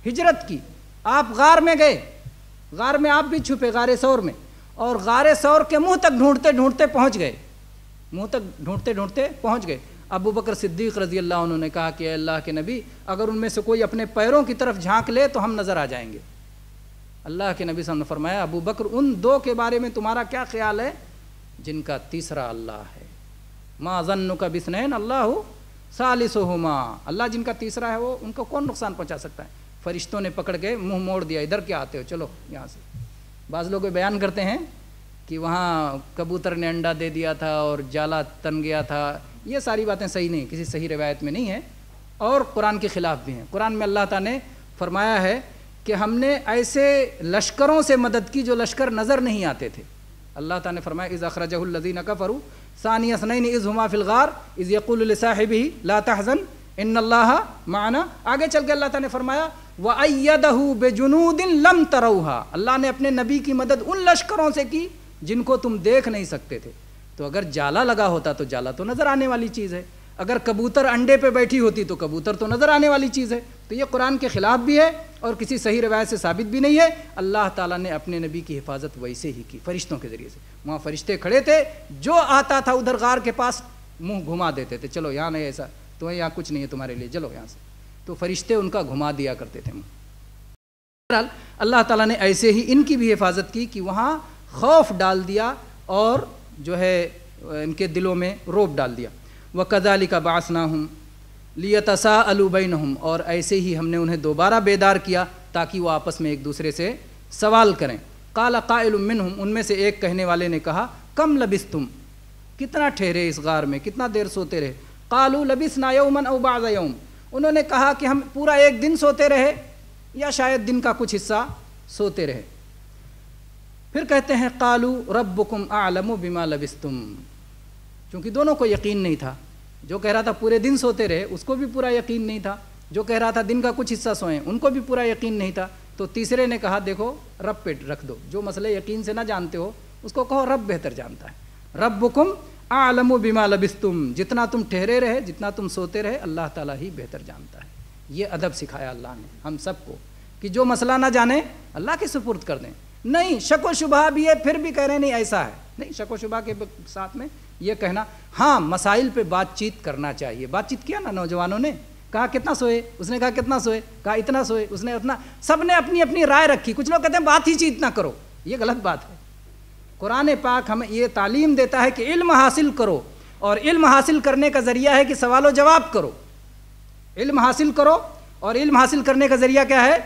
ہجرت کی، آپ غار میں گئے، غار میں آپ بھی چھپے، غار ثور میں، اور غار ثور کے منہ تک ڈھونڈتے ڈھونڈتے پہنچ گئے۔ ابو بکر صدیق رضی اللہ عنہ نے کہا کہ اے اللہ کے نبی، اگر ان میں سے کوئی اپنے پیروں کی طرف جھانک لے تو ہم نظر آ جائیں گے۔ اللہ کے نبی صلی اللہ علیہ وسلم نے فرمایا ابو بکر ان دو کے بارے میں تمہارا کیا خیال ہے جن کا تیسرا اللہ ہے؟ ما ظنک باثنین اللہ ثالثہما، اللہ جن کا تیسرا ہے وہ ان کو کون نقصان پہنچا سکتا ہے؟ فرشتوں نے پکڑ کے منہ موڑ دیا، ادھر کیا آتے ہو، چلو یہاں سے۔ بعض لوگ بیان کرتے ہیں کہ وہاں کبوتر نے انڈا دے دیا تھا اور جالا تن گیا تھا، یہ ساری باتیں صحیح نہیں، کسی صحیح روایت میں نہیں ہے، اور قرآن کے خلاف بھی ہیں۔ قرآن میں اللہ تعالیٰ نے فرمایا ہے کہ ہم نے ایسے لشکروں سے مدد کی جو لشکر نظر نہیں آتے تھے۔ اللہ تعالیٰ نے فرمایا اذ اخرجہ الذین کفروا ثانی اثنین اذ ہما فی الغار اذ یقول لصاحبہ لا تحزن ان اللہ معنا۔ آگے چل کے اللہ تعالیٰ نے فرمایا وَأَيَّدَهُ بِجُنُودٍ لَمْ تَرَوْهَا، اللہ نے اپنے نبی کی مدد ان لشکروں سے کی جن کو تم دیکھ نہیں سکتے تھے۔ تو اگر جالا لگا ہوتا تو جالا تو نظر آنے والی چیز ہے، اگر کبوتر انڈے پہ بیٹھی ہوتی تو کبوتر تو نظر آنے والی چیز ہے۔ تو یہ قرآن کے خلاف بھی ہے اور کسی صحیح روایت سے ثابت بھی نہیں ہے۔ اللہ تعالیٰ نے اپنے نبی کی حفاظت ویسے ہی کی، فرشتوں کے ذریعے سے۔ وہاں فرشتے کھڑے تھے، جو آتا تھا ادھر غار کے پاس منہ گھما دیتے تھے، چلو یہاں نہیں، ایسا تو یہاں کچھ نہیں ہے تمہارے لیے، چلو یہاں سے، تو فرشتے ان کا گھما دیا کرتے تھے منہ۔ اللہ تعالیٰ نے ایسے ہی ان کی بھی حفاظت کی کہ وہاں خوف ڈال دیا اور جو ہے ان کے دلوں میں رعب ڈال دیا۔ وَكَذَلِكَ بَعَثْنَاهُمْ لِيَتَسَاءَلُوا بَيْنَهُمْ، اور ایسے ہی ہم نے انہیں دوبارہ بیدار کیا تاکہ وہ آپس میں ایک دوسرے سے سوال کریں۔ قَالَ قَائِلٌ مِّنْهُمْ، ان میں سے ایک کہنے والے نے کہا کم لبثتم، کتنا ٹھہرے اس غار میں، کتنا دیر سوتے رہے؟ قَالُوا لَبِثْنَا يَوْمًا أَوْ بَعْضَ يَوْمٍ، انہوں نے کہا کہ ہم پورا ایک دن سوتے رہے یا شاید دن کا کچھ حصہ سوتے رہے۔ پھر کہتے ہیں قَالُوا رَبُّكُمْ أَعْلَمُ بِمَا لَبِثْتُمْ، چونکہ دونوں کو یقین نہیں تھا، جو کہہ رہا تھا پورے دن سوتے رہے اس کو بھی پورا یقین نہیں تھا، جو کہہ رہا تھا دن کا کچھ حصہ سوئیں ان کو بھی پورا یقین نہیں تھا۔ تو تیسرے نے کہا دیکھو رب پہ رکھ دو، جو مسئلے یقین سے نہ جانتے ہو اس کو کہو رب بہتر جانتا ہے۔ ربکم اعلم بما لبثتم، جتنا تم ٹھہرے رہے، جتنا تم سوتے رہے، اللہ تعالیٰ ہی بہتر جانتا ہے۔ یہ ادب سکھایا اللہ نے ہم سب کو کہ جو مسئلہ نہ جانے اللہ کے سپرد کر دیں۔ نہیں شک و شبہ بھی ہے، پھر بھی کہہ رہے نہیں ایسا ہے، نہیں شک و شبہ کے ساتھ میں یہ کہنا، ہاں مسائل پہ بات چیت کرنا چاہیے۔ بات چیت کیا نا نوجوانوں نے، کہا کتنا سوئے، اس نے کہا کتنا سوئے، کہا اتنا سوئے، اس نے اتنا، سب نے اپنی اپنی رائے رکھی۔ کچھ لوگ کہتے ہیں بات ہی چیت نہ کرو، یہ غلط بات ہے۔ قرآن پاک ہمیں یہ تعلیم دیتا ہے کہ علم حاصل کرو، اور علم حاصل کرنے کا ذریعہ ہے کہ سوال و جواب کرو۔ علم حاصل کرو، اور علم حاصل کرنے کا ذریعہ کیا ہے؟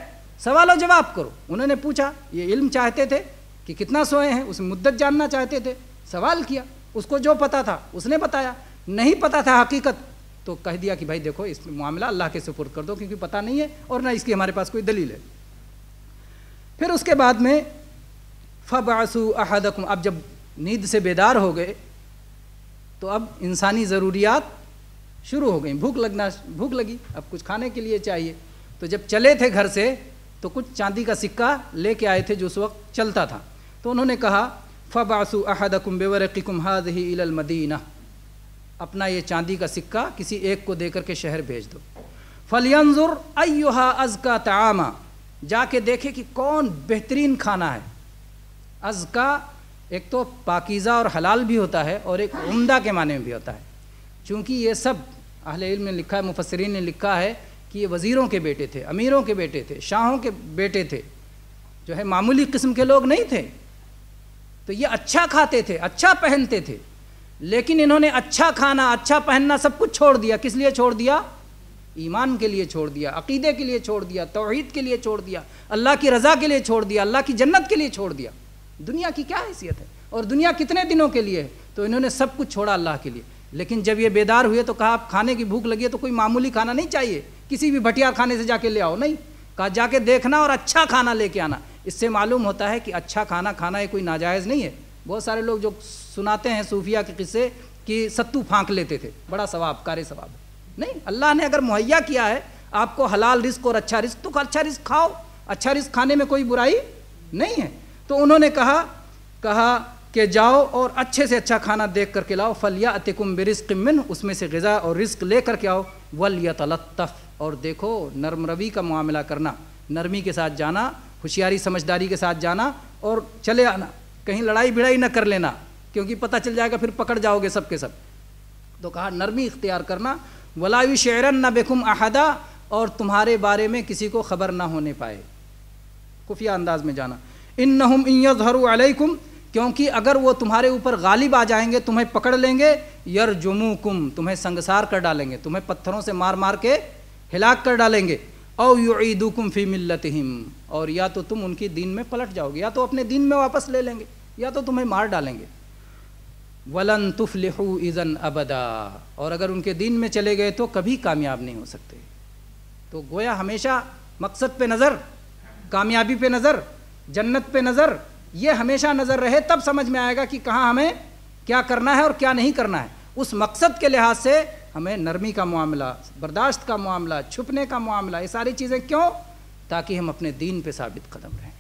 سوال و جواب کرو۔ انہوں نے پوچھا، یہ علم چاہتے تھے کہ کتنا سوئے ہیں، اس مدت جاننا چاہتے تھے، سوال کیا، اس کو جو پتا تھا اس نے بتایا، نہیں پتا تھا حقیقت تو کہہ دیا کہ بھائی دیکھو اس معاملہ اللہ کے سپرد کر دو، کیونکہ پتہ نہیں ہے اور نہ اس کی ہمارے پاس کوئی دلیل ہے۔ پھر اس کے بعد میں فَبْعَثُوا أَحَدَكُمْ، اب جب نیند سے بیدار ہو گئے تو اب انسانی ضروریات شروع ہو گئیں، بھوک لگی، اب کچھ کھانے کے لیے چاہیے۔ تو جب چلے تھے گھر سے تو کچھ چاندی کا سکہ لے کے آئے تھے جو اس وقت چلتا تھا. تو انہوں نے کہا فَبَعْثُوا أَحَدَكُمْ بِوَرَقِكُمْ هَذِهِ إِلَى الْمَدِينَةِ، اپنا یہ چاندی کا سکہ کسی ایک کو دے کر کے شہر بھیج دو. فَلْيَنظُرْ أَيُّهَا أَزْكَىٰ طَعَامًا، جا کے دیکھے کہ کون بہترین کھانا ہے. ازکا ایک تو پاکیزہ اور حلال بھی ہوتا ہے اور ایک عمدہ کے معنی میں بھی ہوتا ہے. چونکہ یہ سب اہل علم نے لکھا ہے، مفسرین نے لکھا ہے کہ یہ وزیروں کے بیٹے تھے، امیروں کے بیٹے تھے، شاہوں کے بیٹے تھے، جو ہے معمولی قسم کے لوگ نہیں تھے. تو یہ اچھا کھاتے تھے، اچھا پہنتے تھے، لیکن انہوں نے اچھا کھانا، اچھا پہننا سب کچھ چھوڑ دیا. کس لیے چھوڑ دیا؟ ایمان کے لیے چھوڑ دیا، عقیدے کے لیے چھوڑ دیا، توحید کے لیے چھوڑ دیا، اللہ کی رضا کے لیے چھوڑ دیا، اللہ کی جنت کے لیے چھوڑ دیا. دنیا کی کیا حیثیت ہے؟ اور دنیا کتنے دنوں کے لیے ہے؟ تو انہوں نے سب کچھ چھوڑا اللہ کے لیے. لیکن جب یہ بیدار ہوئے تو کہا آپ کھانے کی بھوک لگی ہے تو کوئی معمولی کھانا نہیں چاہیے، کسی بھی بھٹیار کھانے سے جا کے لے آؤ، نہیں، کہا جا کے دیکھنا اور اچھا کھانا لے کے آنا. اس سے معلوم ہوتا ہے کہ اچھا کھانا کھانا یہ کوئی ناجائز نہیں ہے. بہت سارے لوگ جو سناتے ہیں صوفیہ کے قصے کہ ستو پھانک لیتے تھے، بڑا ثواب، کار ثواب. نہیں، اللہ نے اگر مہیا کیا ہے آپ کو حلال رزق اور اچھا رزق، تو اچھا رزق کھاؤ. اچھا رزق کھانے میں کوئی برائی نہیں ہے. تو انہوں نے کہا کہ جاؤ اور اچھے سے اچھا کھانا دیکھ کر کے لاؤ. فَلْيَأْتِكُمْ بِرِزْقٍ مِّنْهُ، اس میں سے غذا اور رزق لے کر کے آؤ. وَلْيَتَلَطَّفْ، اور دیکھو نرم روی کا معاملہ کرنا، نرمی کے ساتھ جانا، ہوشیاری سمجھداری کے ساتھ جانا اور چلے آنا. کہیں لڑائی بھڑائی نہ کر لینا، کیونکہ پتہ چل جائے گا پھر پکڑ جاؤ گے سب کے سب. تو کہا نرمی اختیار کرنا. وَلَا يُشْعِرَنَّ بِكُمْ أَحَدًا، اور تمہارے بارے میں کسی کو خبر نہ ہونے پائے، خفیہ انداز میں جانا. إِنَّهُمْ إِن يَظْهَرُوا عَلَيْكُمْ، کیونکہ اگر وہ تمہارے اوپر غالب آ جائیں گے، تمہیں پکڑ لیں گے، یرجموکم، تمہیں سنگسار کر ڈالیں گے، تمہیں پتھروں سے مار مار کے ہلاک کر ڈالیں گے. او یعیدوکم فی ملتہم، اور یا تو تم ان کی دین میں پلٹ جاؤ گے، یا تو اپنے دین میں واپس لے لیں گے، یا تو تمہیں مار ڈالیں گے. ولن تفلحوا اذن ابدا، اور اگر ان کے دین میں چلے گئے تو کبھی کامیاب نہیں ہو سکتے. تو گویا ہمیشہ مقصد پہ نظر، کامیابی پہ نظر، جنت پہ نظر، یہ ہمیشہ نظر رہے، تب سمجھ میں آئے گا کہ کہاں ہمیں کیا کرنا ہے اور کیا نہیں کرنا ہے. اس مقصد کے لحاظ سے ہمیں نرمی کا معاملہ، برداشت کا معاملہ، چھپنے کا معاملہ، یہ ساری چیزیں کیوں؟ تاکہ ہم اپنے دین پہ ثابت قدم رہیں.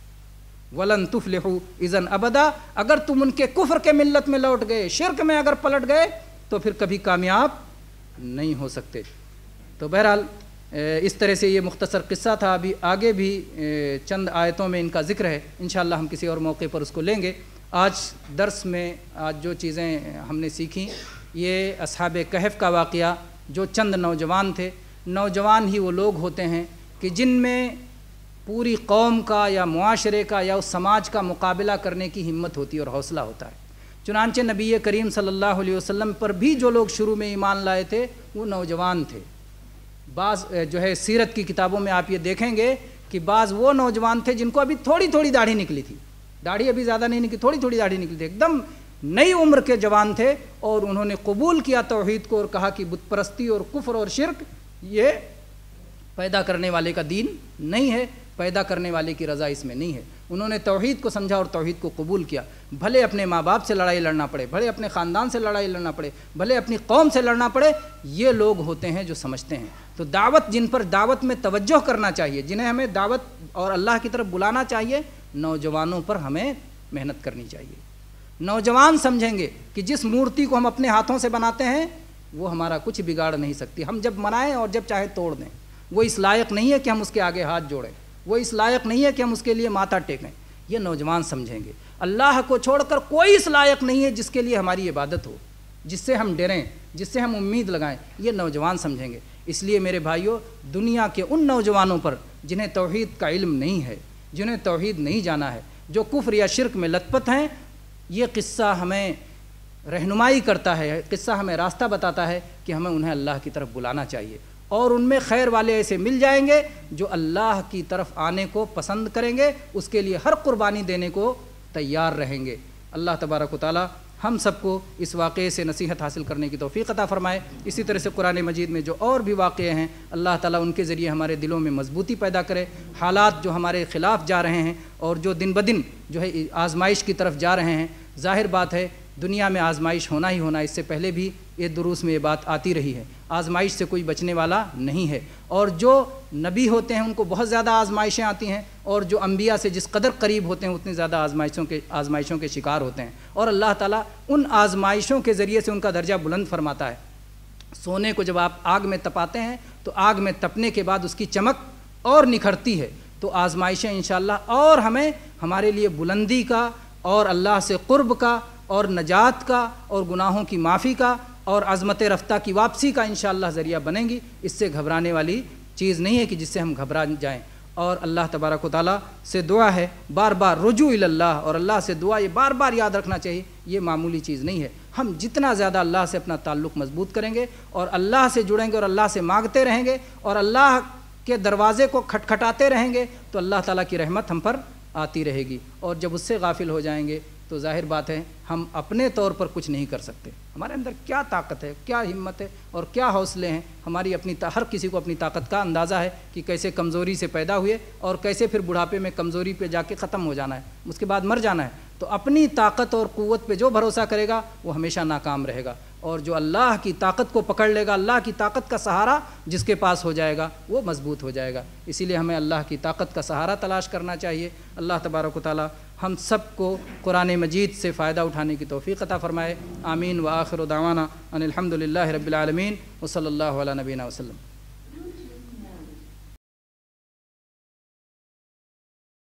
وَلَن تُفْلِحُوا اِذًا أَبَدًا، اگر تم ان کے کفر کے ملت میں لوٹ گئے، شرک میں اگر پلٹ گئے تو پھر کبھی کامیاب نہیں ہو سکتے. تو بہرحال اس طرح سے یہ مختصر قصہ تھا. ابھی آگے بھی چند آیتوں میں ان کا ذکر ہے، انشاءاللہ ہم کسی اور موقع پر اس کو لیں گے. آج درس میں جو چیزیں ہم نے سیکھیں، یہ اصحاب کہف کا واقعہ، جو چند نوجوان تھے. نوجوان ہی وہ لوگ ہوتے ہیں کہ جن میں پوری قوم کا یا معاشرے کا یا اس سماج کا مقابلہ کرنے کی ہمت ہوتی ہے اور حوصلہ ہوتا ہے. چنانچہ نبی کریم صلی اللہ علیہ وسلم پر بھی جو لوگ شروع میں ایمان لائے تھے وہ نوجوان تھے. بعض جو ہے سیرت کی کتابوں میں آپ یہ دیکھیں گے کہ بعض وہ نوجوان تھے جن کو ابھی تھوڑی تھوڑی داڑھی نکلی تھی، داڑھی ابھی زیادہ نہیں نکلی، تھوڑی تھوڑی داڑھی نکلی تھی، ایک دم نئی عمر کے جوان تھے، اور انہوں نے قبول کیا توحید کو اور کہا کہ بت پرستی اور کفر اور شرک یہ پیدا کرنے والے کا دین نہیں ہے، پیدا کرنے والے کی رضا اس میں نہیں ہے. انہوں نے توحید کو سمجھا اور توحید کو قبول کیا. بھلے اپنے ماں باپ سے لڑائی لڑنا پڑے، بھلے اپنے خاندان سے لڑائی لڑنا پڑے، بھلے اپنی قوم سے لڑنا پڑے، یہ لوگ ہوتے ہیں جو سمجھتے ہیں. تو دعوت، جن پر دعوت میں توجہ کرنا چاہیے، جنہیں ہمیں دعوت اور اللہ کی طرف بلانا چاہیے، نوجوانوں پر ہمیں محنت کرنی چاہیے. نوجوان سمجھیں گے کہ جس مورتی کو ہم اپنے ہاتھوں سے بناتے ہیں وہ ہمارا کچھ بگاڑ نہیں سکتی، ہم جب بنائیں اور جب چاہے توڑ دیں. وہ اس لائق نہیں ہے کہ ہم اس کے آگے ہاتھ جوڑیں، وہ اس لائق نہیں ہے کہ ہم اس کے لیے ماتھا ٹیکیں. یہ نوجوان سمجھیں گے. اللہ کو چھوڑ کر کوئی اس لائق نہیں ہے جس کے لیے ہماری عبادت ہو، جس سے ہم ڈریں، جس سے ہم امید لگائیں. یہ نوجوان سمجھیں گے. اس لیے میرے بھائیوں، دنیا کے ان نوجوانوں پر جنہیں توحید کا علم نہیں ہے، جنہیں توحید نہیں جانا ہے، جو کفر یا شرک میں لت پت ہیں، یہ قصہ ہمیں رہنمائی کرتا ہے، قصہ ہمیں راستہ بتاتا ہے کہ ہمیں انہیں اللہ کی طرف بلانا چاہیے. اور ان میں خیر والے ایسے مل جائیں گے جو اللہ کی طرف آنے کو پسند کریں گے، اس کے لیے ہر قربانی دینے کو تیار رہیں گے. اللہ تبارک و تعالی ہم سب کو اس واقعے سے نصیحت حاصل کرنے کی توفیق عطا فرمائے. اسی طرح سے قرآن مجید میں جو اور بھی واقعے ہیں، اللہ تعالیٰ ان کے ذریعے ہمارے دلوں میں مضبوطی پیدا کرے. حالات جو ہمارے خلاف جا رہے ہیں اور جو دن بدن جو ہے آزمائش کی طرف جا رہے ہیں، ظاہر بات ہے دنیا میں آزمائش ہونا ہی ہونا، اس سے پہلے بھی یہ دروس میں یہ بات آتی رہی ہے، آزمائش سے کوئی بچنے والا نہیں ہے، اور جو نبی ہوتے ہیں ان کو بہت زیادہ آزمائشیں آتی ہیں، اور جو انبیاء سے جس قدر قریب ہوتے ہیں اتنی زیادہ آزمائشوں کے شکار ہوتے ہیں، اور اللہ تعالیٰ ان آزمائشوں کے ذریعے سے ان کا درجہ بلند فرماتا ہے۔ سونے کو جب آپ آگ میں تپاتے ہیں تو آگ میں تپنے کے بعد اس کی چمک اور نکھرتی ہے، تو آزمائشیں انشاءاللہ اور ہمیں ہمارے لیے بلندی کا اور اللہ سے قرب کا اور نجات کا اور گناہوں کی معافی کا اور عظمت رفتہ کی واپسی کا انشاءاللہ ذریعہ بنیں گی۔ اس سے گھبرانے والی چیز نہیں ہے کہ جس سے ہم گھبرا جائیں، اور اللہ تبارک و تعالیٰ سے دعا ہے بار بار رجوع الی اللہ، اور اللہ سے دعا یہ بار بار یاد رکھنا چاہیے، یہ معمولی چیز نہیں ہے۔ ہم جتنا زیادہ اللہ سے اپنا تعلق مضبوط کریں گے اور اللہ سے جڑیں گے اور اللہ سے مانگتے رہیں گے اور اللہ کے دروازے کو کھٹکھٹاتے رہیں گے تو اللہ تعالیٰ کی رحمت ہم پر آتی رہے گی، اور جب اس سے غافل ہو جائیں گے تو ظاہر بات ہے ہم اپنے طور پر کچھ نہیں کر سکتے۔ ہمارے اندر کیا طاقت ہے، کیا ہمت ہے اور کیا حوصلے ہیں، ہماری اپنی ہر کسی کو اپنی طاقت کا اندازہ ہے کہ کیسے کمزوری سے پیدا ہوئے اور کیسے پھر بڑھاپے میں کمزوری پہ جا کے ختم ہو جانا ہے، اس کے بعد مر جانا ہے۔ تو اپنی طاقت اور قوت پہ جو بھروسہ کرے گا وہ ہمیشہ ناکام رہے گا، اور جو اللہ کی طاقت کو پکڑ لے گا، اللہ کی طاقت کا سہارا جس کے پاس ہو جائے گا وہ مضبوط ہو جائے گا۔ اسی لیے ہمیں اللہ کی طاقت کا سہارا تلاش کرنا چاہیے۔ اللہ تبارک و تعالی ہم سب کو قرآن مجید سے فائدہ اٹھانے کی توفیق عطا فرمائے۔ آمین۔ وآخر دعوانا ان الحمد للہ رب العالمین وصلی اللہ علی نبینا وسلم۔